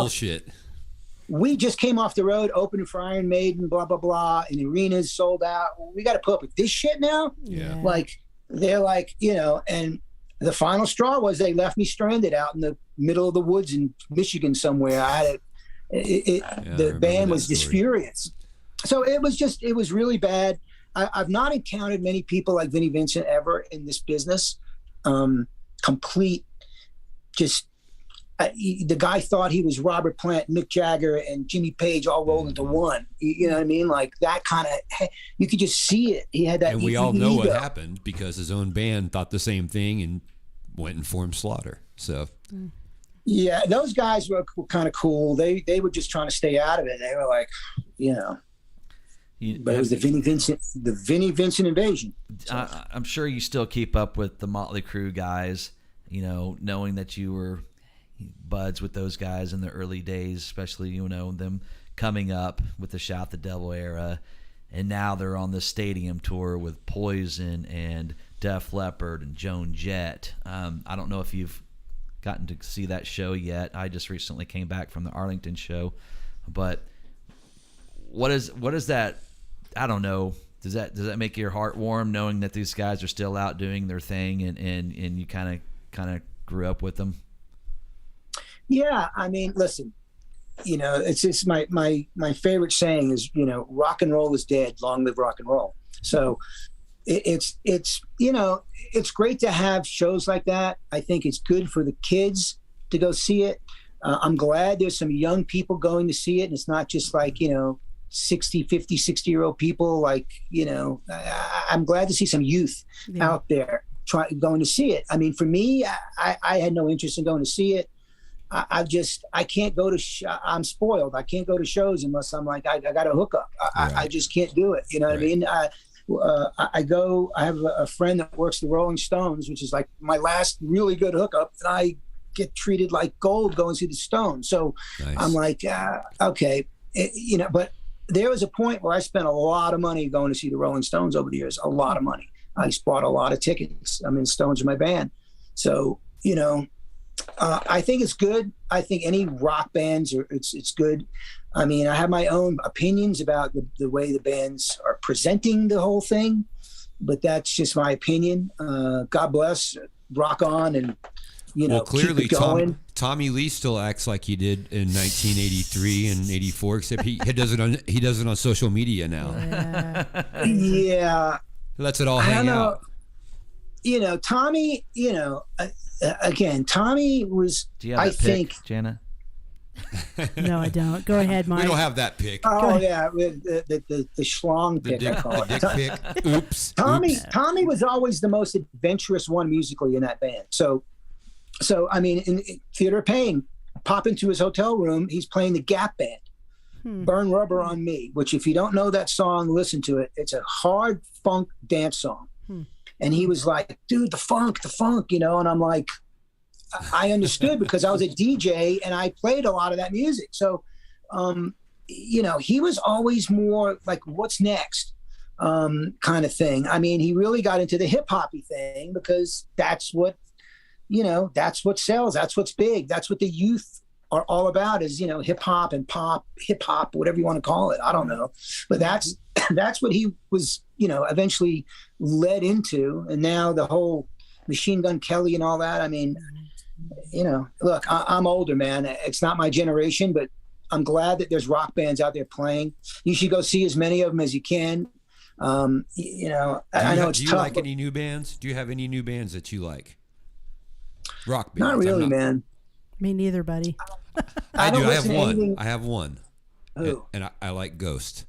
off the road opening for Iron Maiden, blah, blah, blah, and the arenas sold out. We got to put up with this shit now? Yeah. Like, they're like, you know, and the final straw was they left me stranded out in the middle of the woods in Michigan somewhere. I had the band was just furious. So it was really bad. I've not encountered many people like Vinnie Vincent ever in this business. Complete, just the guy thought he was Robert Plant, Mick Jagger, and Jimmy Page all rolled into one. You know what I mean? Like that kind of, you could just see it. He had that. And we all know what happened because his own band thought the same thing and went and formed Slaughter. So. Yeah, those guys were kind of cool. They were just trying to stay out of it. They were like, you know. But it was the Vinnie Vincent invasion. So. I'm sure you still keep up with the Mötley Crüe guys, you know, knowing that you were buds with those guys in the early days, especially, you know, them coming up with the Shout the Devil era. And now they're on the stadium tour with Poison and Def Leppard and Joan Jett. I don't know if you've gotten to see that show yet. I just recently came back from the Arlington show. But what is that? I don't know. Does that make your heart warm knowing that these guys are still out doing their thing and you kind of grew up with them? Yeah, I mean, listen, you know, it's just my favorite saying is, you know, rock and roll is dead, long live rock and roll. So it's you know, it's great to have shows like that. I think it's good for the kids to go see it. I'm glad there's some young people going to see it, and it's not just like, you know, 60-year-old people. Like, you know, I'm glad to see some youth out there going to see it. I mean, for me, I had no interest in going to see it. I can't go to I'm spoiled. I can't go to shows unless I'm like, I got a hookup. I just can't do it. You know what I mean? I have a friend that works the Rolling Stones, which is like my last really good hookup, and I get treated like gold going to see the Stones. So nice. I'm like, okay, you know, but there was a point where I spent a lot of money going to see the Rolling Stones over the years, a lot of money. I just bought a lot of tickets. I mean, Stones are my band. So, you know, I think it's good. I think any rock bands it's good. I mean, I have my own opinions about the way the bands are presenting the whole thing, but that's just my opinion. God bless, rock on, and you know, clearly keep it going. Tommy Lee still acts like he did in 1983 and 84, except he does it on social media now. Yeah. He lets it all hang out. You know, Tommy, you know, again, Tommy was, do you have I think, pick, Jana? No, I don't. Go ahead, Mike. We don't have that pick. Oh, yeah, the schlong pick, I call it. The dick pick. Oops. Tommy was always the most adventurous one musically in that band. So I mean, in Theater of Pain, pop into his hotel room, he's playing the Gap Band, Burn Rubber on Me, which if you don't know that song, listen to it. It's a hard funk dance song. And he was like, dude, the funk, you know, and I'm like, I understood because I was a DJ and I played a lot of that music. So, you know, he was always more like, what's next kind of thing. I mean, he really got into the hip hoppy thing because that's what, you know, that's what sells. That's what's big. That's what the youth are all about is, you know, hip hop and pop, hip hop, whatever you want to call it. I don't know. But that's what he was, you know, eventually led into. And now the whole Machine Gun Kelly and all that. I mean, you know, look, I'm older, man. It's not my generation, but I'm glad that there's rock bands out there playing. You should go see as many of them as you can. You know, I know it's tough. Do you like any new bands? Do you have any new bands that you like? Rock bands? Not really, man. Me neither, buddy. I do. I have one. Who? And I like Ghost.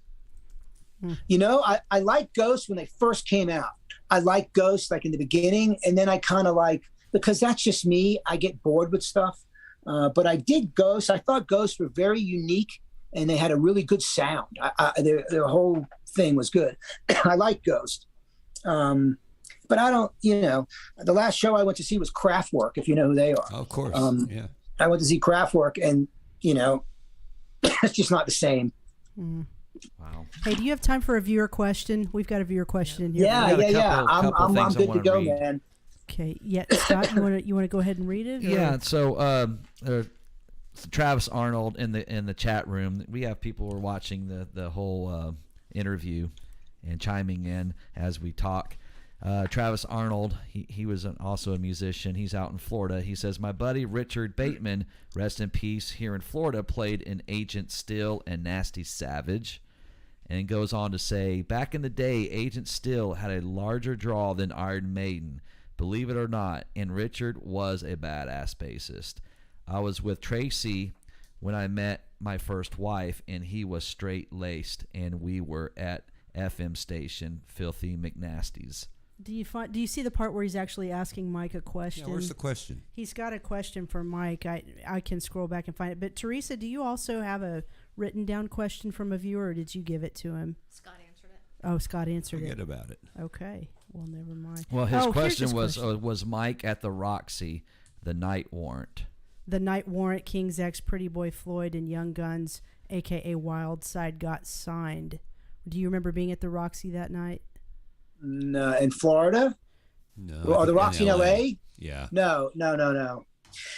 You know, I like Ghost when they first came out. I like Ghost like in the beginning, and then I kind of like, because that's just me, I get bored with stuff. But I did Ghost. I thought Ghosts were very unique, and they had a really good sound. Their whole thing was good. I like Ghost. But I don't, you know, the last show I went to see was Kraftwerk, if you know who they are. Oh, of course, yeah. I went to see Kraftwerk, and, you know, it's just not the same. Wow. Hey, do you have time for a viewer question? We've got a viewer question in here. Yeah, got a yeah. couple I'm things I good to wanna go, read. man. Okay. Yeah, Scott, you want to go ahead and read it? Or? Yeah. So Travis Arnold in the chat room. We have people who are watching the whole interview and chiming in as we talk. Travis Arnold, he was also a musician. He's out in Florida. He says, my buddy Richard Bateman, rest in peace, here in Florida, played in Agent Still and Nasty Savage. And goes on to say, back in the day, Agent Still had a larger draw than Iron Maiden, believe it or not, and Richard was a badass bassist. I was with Tracy when I met my first wife, and he was straight-laced, and we were at FM station Filthy McNasty's. Do you see the part where he's actually asking Mike a question? Yeah, where's the question? He's got a question for Mike. I can scroll back and find it. But Teresa, do you also have a written down question from a viewer, or did you give it to him? Scott answered it. Oh, Scott answered Forget it. about it. Okay. Well, never mind. Well, his Oh, here's question his was, question. was Mike at the Roxy, the Night Warrant? The Night Warrant, King's X, Pretty Boy Floyd, and Young Guns, a.k.a. Wild Side, got signed. Do you remember being at the Roxy that night? No, in Florida? No. Or the Roxy in LA? Yeah. No.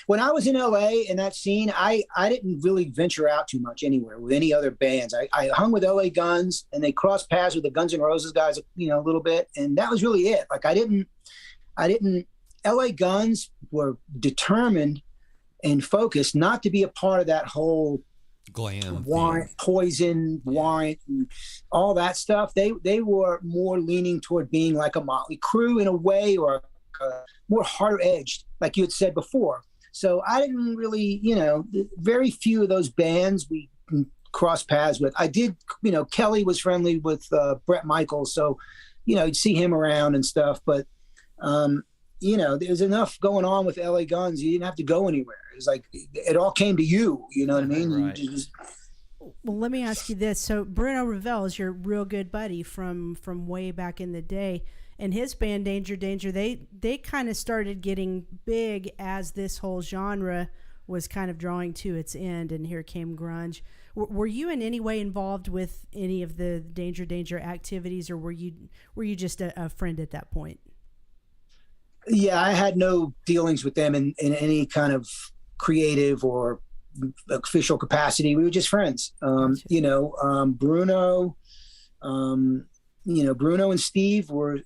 When I was in LA in that scene, I didn't really venture out too much anywhere with any other bands. I hung with LA Guns, and they crossed paths with the Guns N' Roses guys, a little bit, and that was really it. Like I didn't. LA Guns were determined and focused not to be a part of that whole Glam. Warrant, thing. Poison, Warrant, and all that stuff. They were more leaning toward being like a Mötley Crüe in a way, or more harder edged, like you had said before. So I didn't really, very few of those bands we crossed paths with. I did, Kelly was friendly with Bret Michaels, so you'd see him around and stuff. But there's enough going on with LA Guns. You didn't have to go anywhere. It's like it all came to you. You know what I mean? Right. You just, Well, let me ask you this. So Bruno Ravel is your real good buddy from way back in the day. And his band Danger Danger, they kind of started getting big as this whole genre was kind of drawing to its end, and here came grunge. Were you in any way involved with any of the Danger Danger activities, or were you just a friend at that point? yeah, I had no dealings with them in any kind of creative or official capacity. We were just friends. Bruno, Bruno and Steve were and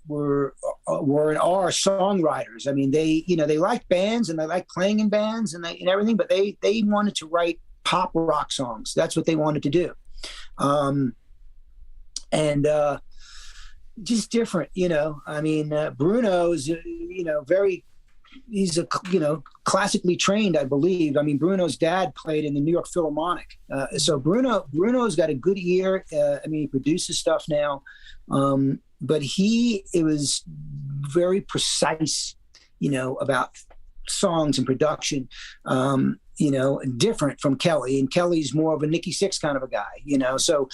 are songwriters. I mean, they liked bands and they liked playing in bands and everything, but they wanted to write pop rock songs. That's what they wanted to do. Just different, I mean, Bruno's, he's classically trained, I believe. I mean, Bruno's dad played in the New York Philharmonic. So Bruno's got a good ear. He produces stuff now. But it was very precise, about songs and production, different from Kelly. And Kelly's more of a Nikki Sixx kind of a guy, so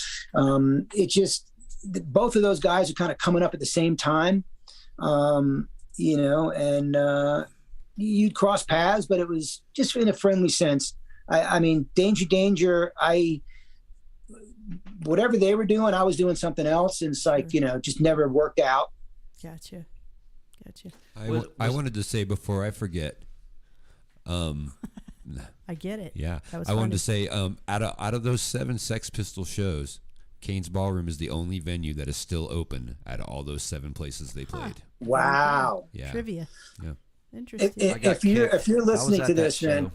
it just, both of those guys are kind of coming up at the same time, and you'd cross paths, but it was just in a friendly sense. I mean, Danger, whatever they were doing, I was doing something else. And it's like, just never worked out. Gotcha. I wanted to say before I forget, I get it. yeah, That was I wanted funny. to say, out of those 7 Sex Pistol shows, Kane's Ballroom is the only venue that is still open out of all those 7 places they played. Wow. Yeah. Trivia. Yeah. Interesting. If you're listening to this, man,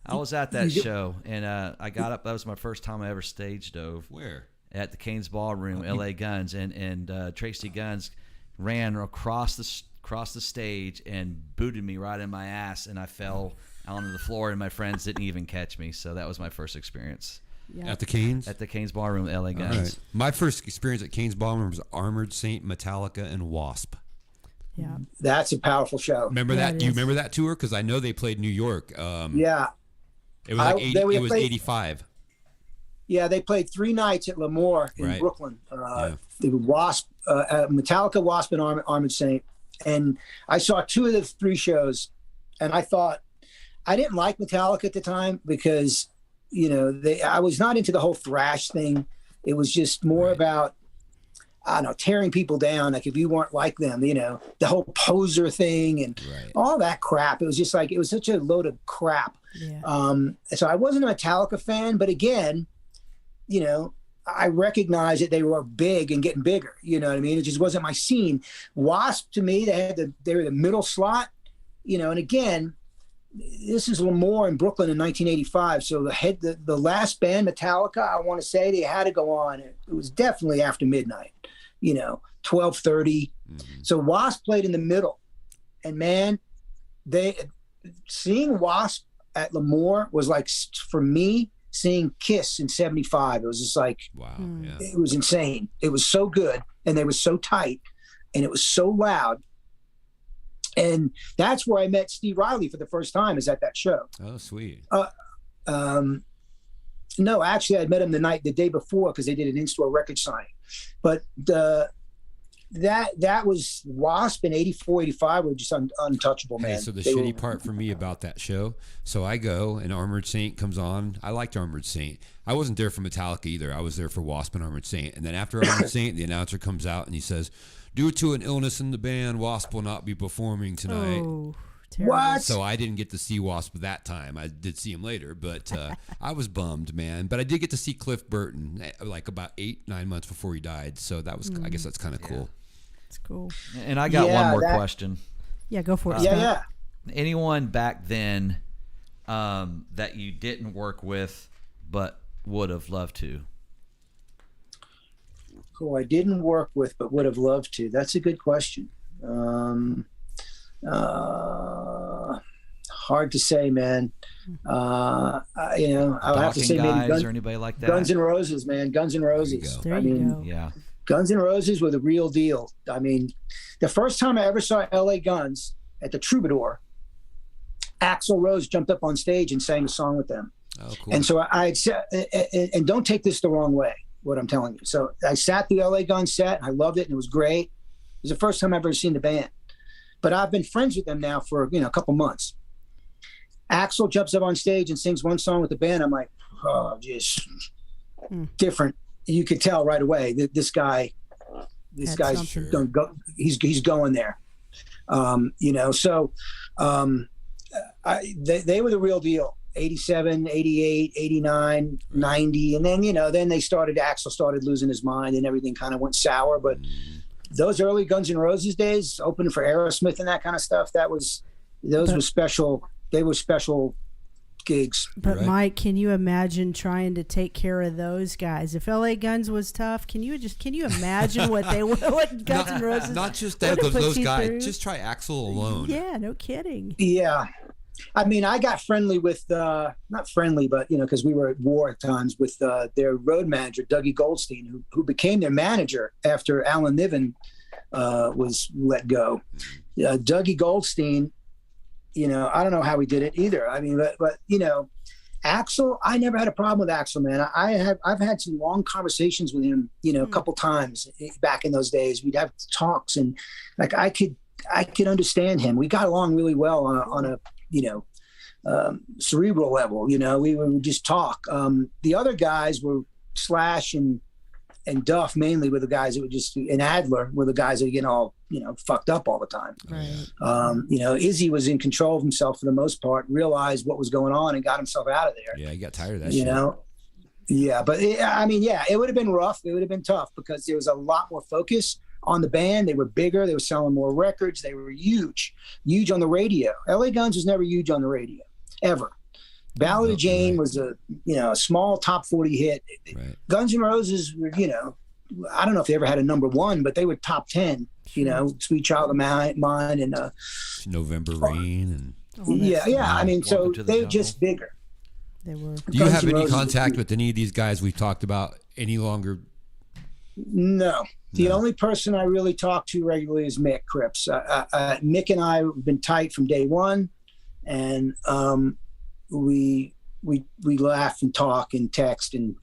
I was at that show, and I got up. That was my first time I ever stage dove. Where? At the Kane's Ballroom, LA Guns, and Tracy Guns ran across the stage and booted me right in my ass, and I fell onto the floor, and my friends didn't even catch me. So that was my first experience Yeah. At the Canes? at the Kane's Ballroom, LA All Guns. right. My first experience at Kane's Ballroom was Armored Saint, Metallica, and Wasp. Yeah. that's a powerful show. Remember Yeah, that? it Do you is. remember that tour? Because I know they played New York. Yeah. It was like they it was played- 85. Yeah, they played 3 nights at Lemoore in Right. Brooklyn. Yeah. The Wasp, Metallica, Wasp, and Armored Saint. And I saw 2 of the 3 shows, and I thought I didn't like Metallica at the time because, I was not into the whole thrash thing. It was just more about, I don't know, tearing people down. Like if you weren't like them, you know, the whole poser thing and all that crap. It was just like, it was such a load of crap. Yeah. So I wasn't a Metallica fan, but again, you know, I recognized that they were big and getting bigger. You know what I mean? It just wasn't my scene. Wasp, to me, they were the middle slot, you know, and again, this is Lemoore in Brooklyn in 1985. So the last band, Metallica, I want to say they had to go on. It was definitely after midnight, you know, 12:30. So Wasp played in the middle, and man, seeing Wasp at Lemoore was like, for me, seeing Kiss in 75. It was just like, wow, yeah. It was insane. It was so good, and they were so tight, and it was so loud. And that's where I met Steve Riley for the first time, is at that show. Oh, sweet. No, actually, I met him the day before, because they did an in-store record signing. But that was Wasp in 84, 85 were just untouchable, man. Hey, so the shitty part for me about that show, so I go and Armored Saint comes on. I liked Armored Saint. I wasn't there for Metallica either. I was there for Wasp and Armored Saint. And then after Armored Saint, the announcer comes out and he says, due to an illness in the band, Wasp will not be performing tonight. Oh, terrible. What? So I didn't get to see Wasp that time. I did see him later, but I was bummed, man. But I did get to see Cliff Burton like about 8-9 months before he died. So that was, I guess that's kind of cool. It's cool. And I got one more question. Yeah, go for it. Yeah. Anyone back then that you didn't work with but would have loved to? Who I didn't work with but would have loved to? That's a good question. Hard to say, man. You know, I would have to say maybe or anybody like that. Guns N' Roses, man. Guns N' Roses. There you go. Yeah. Guns N' Roses were the real deal. I mean, the first time I ever saw LA Guns at the Troubadour, Axl Rose jumped up on stage and sang a song with them. Oh, cool. And so I said, and don't take this the wrong way, what I'm telling you. So I sat through LA Guns set. I loved it, and it was great. It was the first time I've ever seen the band. But I've been friends with them now for, you know, a couple months. Axl jumps up on stage and sings one song with the band. I'm like, oh, just different. You could tell right away that this guy's going to go. He's going there. You know, so they were the real deal. 87, 88, 89, 90. And then, you know, Axl started losing his mind and everything kind of went sour. But those early Guns N' Roses days, opening for Aerosmith and that kind of stuff, those were special. They were special gigs. But Mike, can you imagine trying to take care of those guys? If LA Guns was tough, can you imagine what Guns N' Roses? Not just those guys. Through? Just try Axl alone. Yeah, no kidding. Yeah. I mean, I got friendly with, not friendly, but, you know, because we were at war at times with their road manager, Dougie Goldstein, who became their manager after Alan Niven was let go. Dougie Goldstein, you know, I don't know how he did it either. I mean, but you know, Axl, I never had a problem with Axl, man. I've had some long conversations with him, you know, a couple times back in those days. We'd have talks, and like I could understand him. We got along really well on a you know, cerebral level. You know, we would just talk. The other guys were Slash and Duff mainly were the guys that would just, and Adler were the guys that would get all, you know, fucked up all the time. Right. You know, Izzy was in control of himself for the most part, realized what was going on and got himself out of there. Yeah, he got tired of that you shit. know? Yeah, but it would have been rough. It would have been tough because there was a lot more focus on the band. They were bigger. They were selling more records. They were huge on the radio. LA Guns was never huge on the radio, ever. Ballad of Jane was a small top 40 hit. Right. Guns N' Roses were, you know, I don't know if they ever had a number one, but they were top 10, you know, Sweet Child of Mine and November Rain and I mean, so they were just bigger. They were. Do you have any contact with any of these guys we've talked about any longer? No. The only person I really talk to regularly is Mick Cripps. Mick and I have been tight from day one, and we we laugh and talk and text, and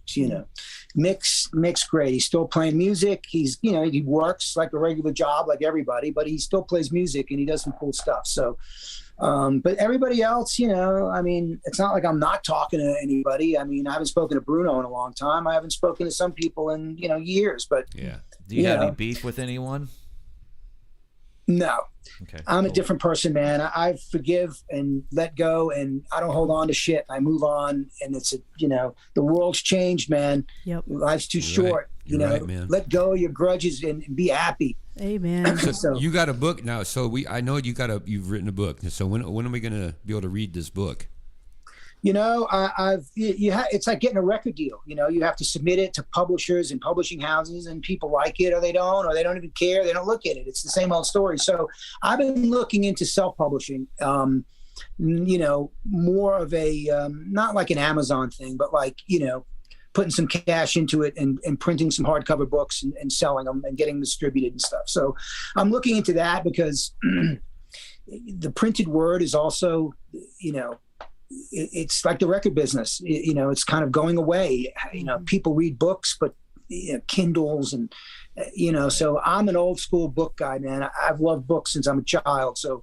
Mick's great. He's still playing music. He's he works like a regular job like everybody, but he still plays music and he does some cool stuff. So but everybody else, I mean, it's not like I'm not talking to anybody. I mean, I haven't spoken to Bruno in a long time. I haven't spoken to some people in years, but yeah. Do you have any beef with anyone? No. Okay. I'm a different person, man. I forgive and let go, and I don't hold on to shit. I move on, and it's the world's changed, man. Yep. Life's too short. You're right, man. Let go of your grudges and be happy. Amen. So you got a book now. So I know you've written a book. So when are we gonna be able to read this book? It's like getting a record deal. You have to submit it to publishers and publishing houses, and people like it or they don't even care. They don't look at it. It's the same old story. So I've been looking into self-publishing, more of a, not like an Amazon thing, but like, putting some cash into it and printing some hardcover books and selling them and getting them distributed and stuff. So I'm looking into that because the printed word is also, it's like the record business, it's kind of going away. People read books, but Kindles and, so I'm an old school book guy, man. I've loved books since I'm a child. So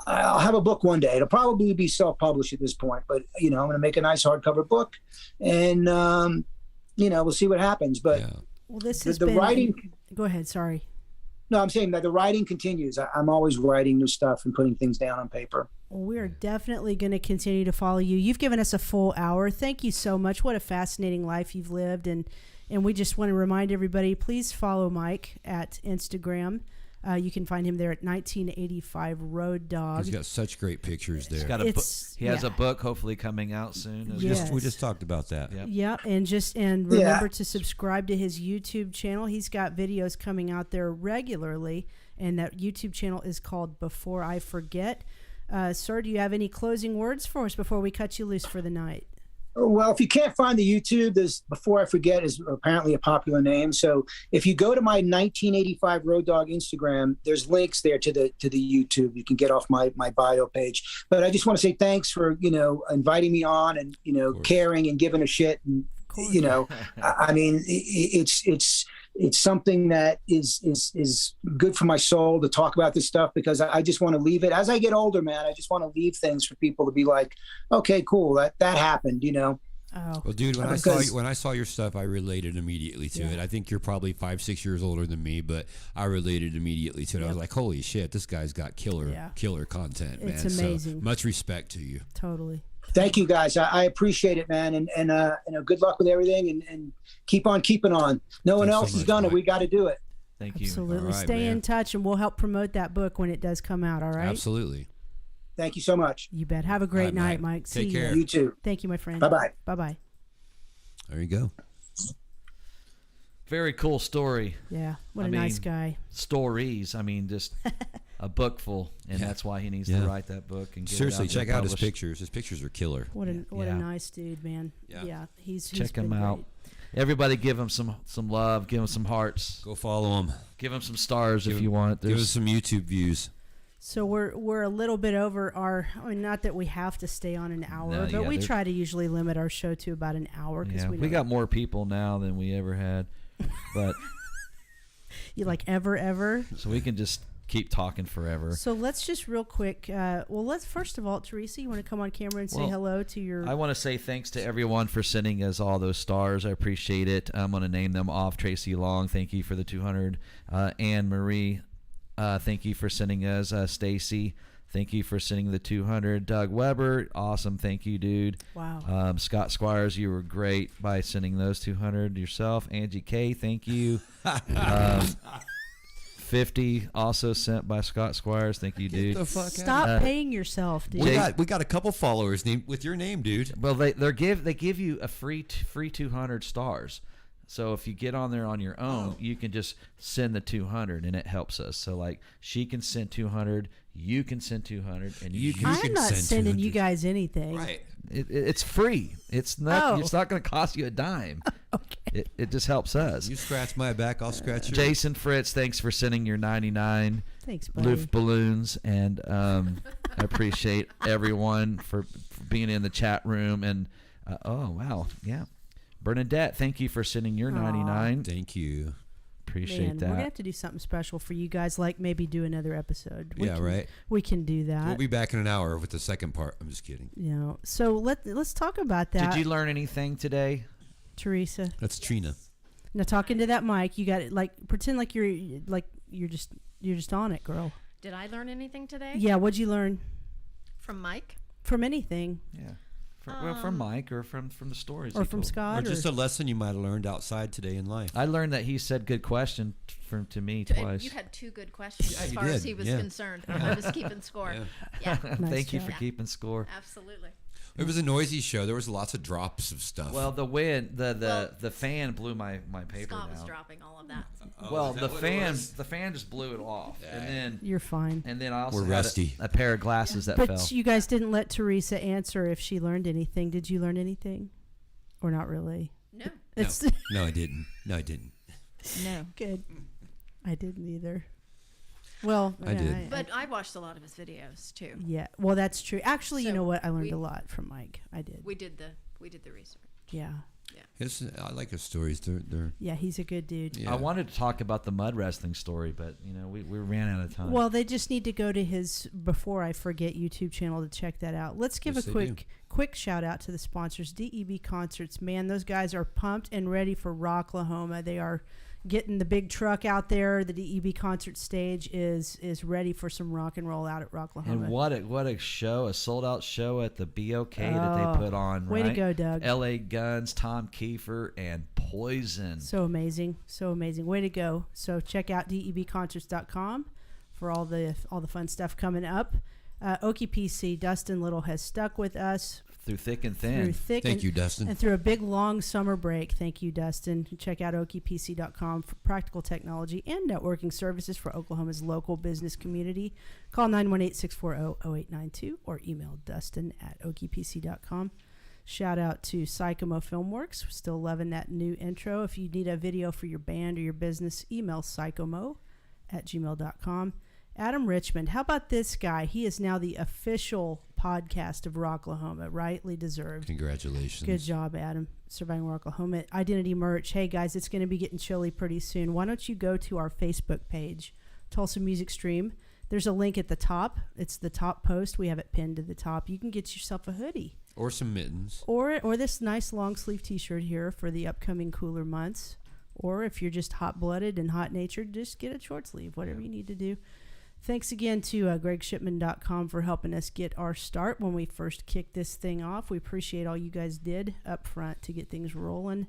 I'll have a book one day. It'll probably be self-published at this point, but I'm going to make a nice hardcover book and, we'll see what happens. But well, this is the writing. Go ahead. Sorry. No, I'm saying that the writing continues. I'm always writing new stuff and putting things down on paper. Well, we are definitely going to continue to follow you. You've given us a full hour. Thank you so much. What a fascinating life you've lived. And we just want to remind everybody, please follow Mike at Instagram. You can find him there at 1985 Road Dog. He's got such great pictures there. He has a book hopefully coming out soon. We just talked about that. Yep. Yeah, and remember to subscribe to his YouTube channel. He's got videos coming out there regularly, and that YouTube channel is called Before I Forget. Sir, do you have any closing words for us before we cut you loose for the night? Well, if you can't find the YouTube, there's Before I Forget is apparently a popular name. So if you go to my 1985 Road Dog Instagram, there's links there to the YouTube. You can get off my bio page. But I just want to say thanks for inviting me on and caring and giving a shit. And I mean, it's something that is good for my soul to talk about this stuff, because I just want to leave it. As I get older, man, I just want to leave things for people to be like, okay, cool, that happened, Oh. Well, dude, when I saw your stuff, I related immediately to it. I think you're probably 5-6 years older than me, but I related immediately to it. I was like, holy shit, this guy's got killer content, man. It's amazing. So much respect to you. Totally. Thank you, guys. I appreciate it, man. And good luck with everything, and keep on keeping on. No one else has done it. We got to do it. Thank you. Absolutely. All right, Stay man. in touch, and we'll help promote that book when it does come out. All right. Absolutely. Thank you so much. You bet. Have a great night, Mike. Take See care. You too. Thank you, my friend. Bye-bye. Bye-bye. There you go. Very cool story. Yeah. What a nice guy. Stories. I mean, just a book full, and that's why he needs to write that book. And get Seriously, it out check out his published. pictures. His pictures are killer. What a nice dude, man. Yeah. He's Check been him out. great. Everybody, give him some love. Give him some hearts. Go follow him. Give him some stars if you want. Give us some YouTube views. So we're a little bit over our. I mean, not that we have to stay on an hour, but we try to usually limit our show to about an hour because we got more people now than we ever had, but you like ever. So we can just keep talking forever. So let's just real quick. Let's first of all, Teresa, you want to come on camera and say hello to your. I want to say thanks to everyone for sending us all those stars. I appreciate it. I'm going to name them off. Tracy Long, thank you for the 200. Anne Marie. Thank you for sending us. Stacy, thank you for sending the 200. Doug Weber, awesome. Thank you, dude. Wow. Scott Squires, you were great by sending those 200 yourself. Angie K, thank you. 50 also sent by Scott Squires. Thank you, dude. Get the fuck Stop out. paying yourself, dude. We got a couple followers with your name, dude. Well, they give you a free 200 stars. So if you get on there on your own, you can just send the 200, and it helps us. So like she can send 200, you can send 200, and you can. I'm not sending you guys anything. Right. It's free. It's not. It's not going to cost you a dime. Okay. It just helps us. You scratch my back, I'll scratch yours. Jason Fritz, thanks for sending your 99. Thanks, buddy. Loof balloons, and I appreciate everyone for being in the chat room. And oh wow, yeah, Bernadette, thank you for sending your 99. Thank you. Appreciate Man, that. we're gonna have to do something special for you guys, like maybe do another episode. Right. We can do that. We'll be back in an hour with the second part. I'm just kidding. So let's talk about that. Did you learn anything today, Teresa? That's Trina. Now talking to that mic, you got it. Like pretend like you're just on it, girl. Did I learn anything today? Yeah. What'd you learn From Mike? from anything, Yeah. From Mike or from the stories or he from told. Scott, Or just a lesson you might have learned outside today in life. I learned that he said good question to me twice. You had 2 good questions Yeah, as you far as did. he was Yeah. concerned. I was keeping score. Yeah. Yeah, Nice Thank you job. for keeping score. absolutely. It was a noisy show. There was lots of drops of stuff. Well, the wind, the fan blew my paper Scott down. was dropping all of that. Well, is that the what it fan was? the fan just blew it off, you're fine. and then I also We're had rusty. a pair of glasses that But fell. you guys didn't let Teresa answer if she learned anything. Did you learn anything, or not really? No, It's No, I didn't. no. good. I didn't either. Well, I did. But I watched a lot of his videos too. Yeah. Well, that's true. Actually, you So know what? I learned we- a lot from Mike. I did. We did the research. Yeah. I like his stories. They're Yeah. He's a good dude. yeah. I wanted to talk about the mud wrestling story, but we ran out of time. Well, they just need to go to his Before I Forget YouTube channel to check that out. Let's give Yes, a they quick shout out to the sponsors. DEB Concerts, man, those guys are pumped and ready for Rocklahoma. They are getting the big truck out there. The DEB concert stage is ready for some rock and roll out at Rocklahoma. and what a show, a sold out show at the BOK that Oh, they put on. way to right? go, Doug. LA Guns, Tom Kiefer, and Poison. So amazing. Way to go. So check out debconcerts.com for all the fun stuff coming up. Okie PC, Dustin Little has stuck with us Through thick and through thin. thick Thank and, you, Dustin. and through a big long summer break. Thank you, Dustin. Check out okiepc.com for practical technology and networking services for Oklahoma's local business community. Call 918-640-0892 or email Dustin at okiepc.com. Shout out to Psychomo Filmworks. We're still loving that new intro. If you need a video for your band or your business, email psychomo@gmail.com. Adam Richmond, how about this guy? He is now the official podcast of Rocklahoma, rightly deserved. Congratulations. Good job, Adam. Surviving Rocklahoma. Identity merch. Hey, guys, it's going to be getting chilly pretty soon. Why don't you go to our Facebook page, Tulsa Music Stream. There's a link at the top. It's the top post. We have it pinned to the top. You can get yourself a hoodie. Or some mittens. Or this nice long sleeve t-shirt here for the upcoming cooler months. Or if you're just hot-blooded and hot-natured, just get a short sleeve, whatever you need to do. Thanks again to GregShipman.com for helping us get our start when we first kicked this thing off. We appreciate all you guys did up front to get things rolling.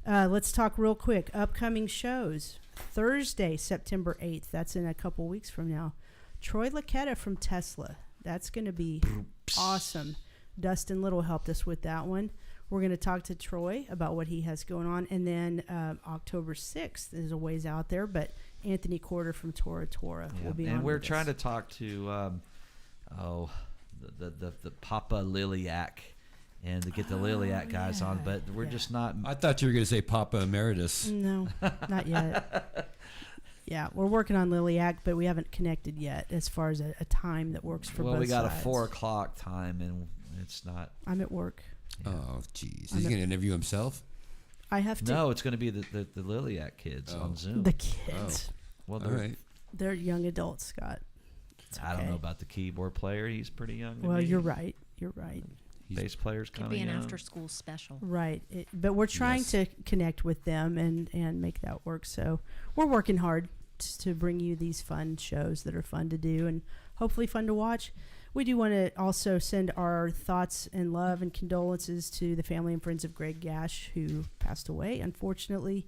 Let's talk real quick. Upcoming shows. Thursday, September 8th. That's in a couple weeks from now. Troy Laquetta from Tesla. That's going to be awesome. Dustin Little helped us with that one. We're going to talk to Troy about what he has going on. And then October 6th is a ways out there, but Anthony Corder from Tora Tora will be on. And we're with trying us. to talk to the Papa Liliac and to get the Liliac guys on, but we're just not. I thought you were going to say Papa Emeritus. No, not yet. Yeah, we're working on Liliac, but we haven't connected yet as far as a time that works for both Well, we got sides. a 4:00 time, and it's not. I'm at work. Oh, jeez. He's going to interview himself? I have to. No, it's going to be the Liliac kids on Zoom. The kids. Well, All right. They're young adults, Scott. It's I don't okay. know about the keyboard player. He's pretty young. to Well, me. you're right. You're right. Bass player's Could kind be of an young. after-school special. Right. But we're trying Yes. to connect with them and make that work. So we're working hard to bring you these fun shows that are fun to do and hopefully fun to watch. We do want to also send our thoughts and love and condolences to the family and friends of Greg Gash, who passed away. Unfortunately,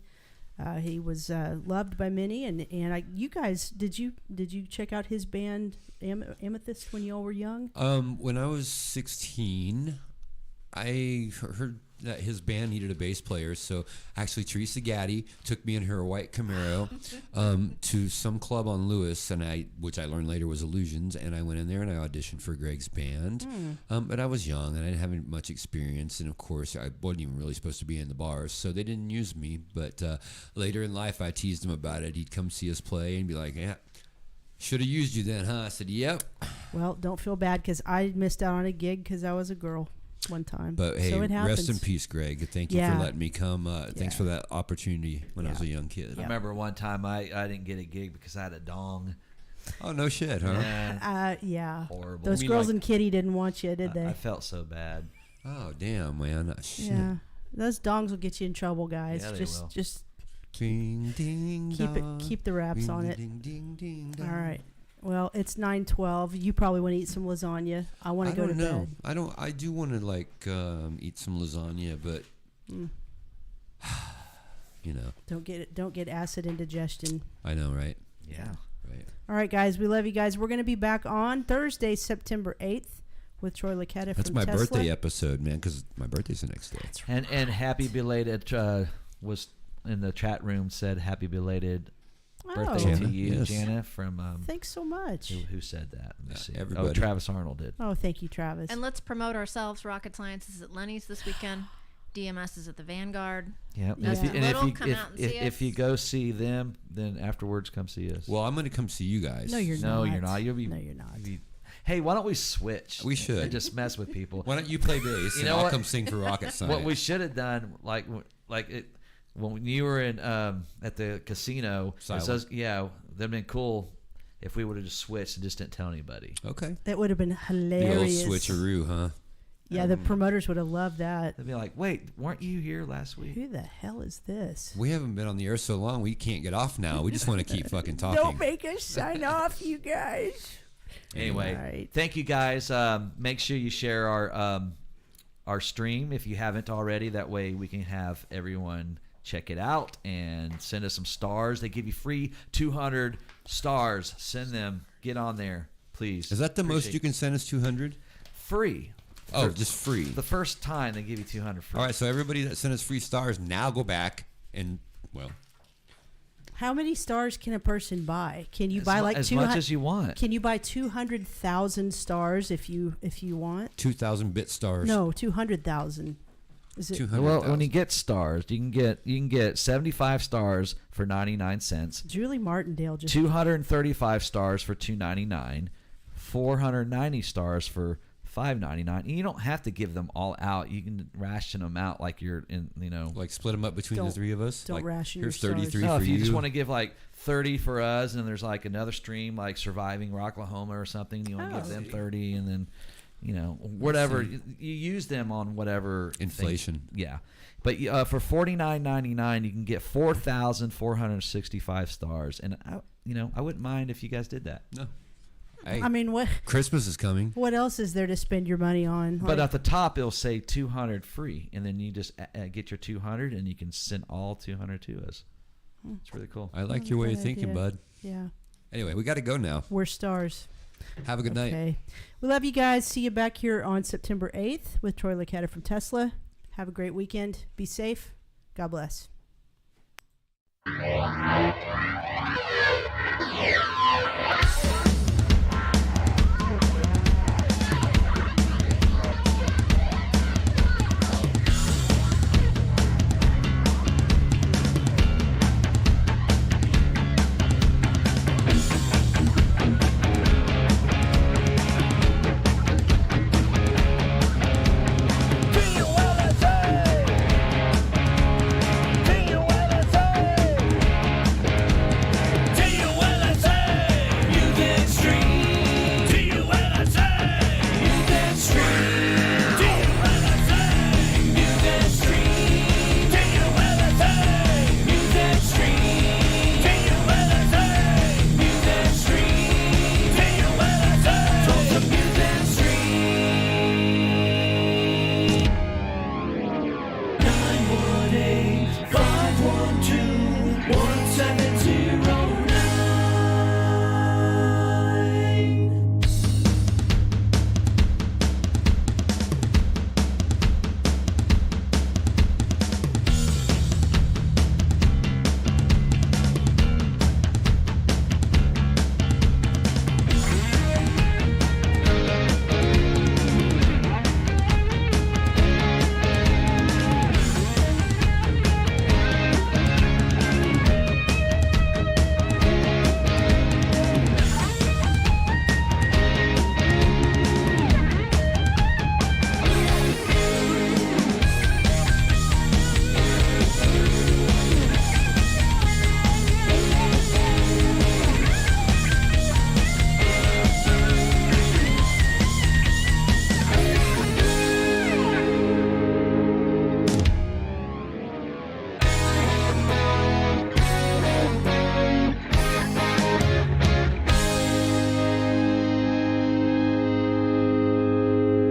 he was loved by many, and you guys, did you check out his band Amethyst when you all were young? When I was 16, I heard that his band needed a bass player, so actually Teresa Gaddy took me in her white Camaro to some club on Lewis, which I learned later was Illusions, and I went in there and I auditioned for Greg's band. But I was young and I didn't have much experience, and of course I wasn't even really supposed to be in the bars, so they didn't use me. But later in life I teased him about it. He'd come see us play and be like, "Yeah, Should have used you then, huh? I said, yep. Well, don't feel bad because I missed out on a gig because I was a girl one time. But hey, so it happens. rest in peace, Greg. Thank you Yeah. for letting me come. Thanks Yeah. for that opportunity when I was a Yeah. young kid. I remember one time I didn't get a gig because I had a dong. Oh, no shit, huh? Yeah. Horrible. Those You mean girls like- in Kitty didn't want you, did they? I felt so bad. Oh, damn, man. Shit. Yeah. Those dongs will get you in trouble, guys. Yeah, they just will. just Ding, ding, keep the wraps ding, on it. Ding, ding, ding, All right. Well, it's 9:12. You probably want to eat some lasagna. I want to go to bed. I do want to eat some lasagna, but you know. Don't get acid indigestion. I know, right? Yeah. Right. All right, guys. We love you guys. We're going to be back on Thursday, September 8th with Troy Licata That's from my Tesla. birthday episode, man, because my birthday's the next day. And happy belated was in the chat room said happy belated birthday Jana, to you, yes. Jana from Thanks so much. who said that? Let me see. everybody. Oh, Travis Arnold did. Oh, thank you, Travis. And let's promote ourselves. Rocket Science is at Lenny's this weekend. DMS is at the Vanguard. Yep. Yeah. If you, and Little, if you come out and see if us. you go see them, then afterwards come see us. Well, I'm going to come see you guys. no, you're No, not. you're not. You'll be. No, you're not. you'll be- hey, why don't we switch? We should. And just mess with people. Why don't you play bass You and know I'll what? come sing for Rocket Science? What we should have done, when you were in at the casino, Silent. that'd been cool if we would have just switched and just didn't tell anybody. Okay. That would have been The old hilarious. switcheroo, huh? Yeah, the promoters would have loved that. They'd be like, "Wait, weren't you here last week?" Who the hell is this? We haven't been on the air so long, we can't get off now. We just want to keep fucking talking. Don't make us sign off, you guys. Anyway, All right. thank you guys. Make sure you share our stream if you haven't already. That way we can have everyone check it out and send us some stars. They give you free 200 stars. Send them. Get on there, please. Is that the most Appreciate you can send us, 200? free? Oh, just free. The first time they give you 200 free. All right, so everybody that sent us free stars, now go back and, well, How many stars can a person buy? Can you buy like as 200? much as you want. Can you buy 200,000 stars if you want? 2,000 bit stars. No, 200,000. Is it? 200,000. Well, when you get stars, you can get 75 stars for 99 cents. Julie Martindale just 235 stars for $2.99, 490 stars for $5.99. And you don't have to give them all out. You can ration them out like you're in, Like split them up between the Don't- three of us? don't like, ration here's your stars. 33 No, for if you you. just want to give like 30 for us, and then there's like another stream like Surviving Rocklahoma or something. You want to give them 30, and then whatever you use them on whatever thing. Inflation. Yeah, but for $49.99 you can get 4,465 stars, and I wouldn't mind if you guys did that. No. Hey, I mean, what Christmas is coming. else is there to spend your money on? But at the top it'll say 200 free, and then you just get your 200, and you can send all 200 to us. It's really cool. I like your way of Good thinking, idea. bud. Yeah, Anyway, we got to go now. we're stars. Have a good night. Okay. We love you guys. See you back here on September 8th with Troy Licata from Tesla. Have a great weekend. Be safe. God bless.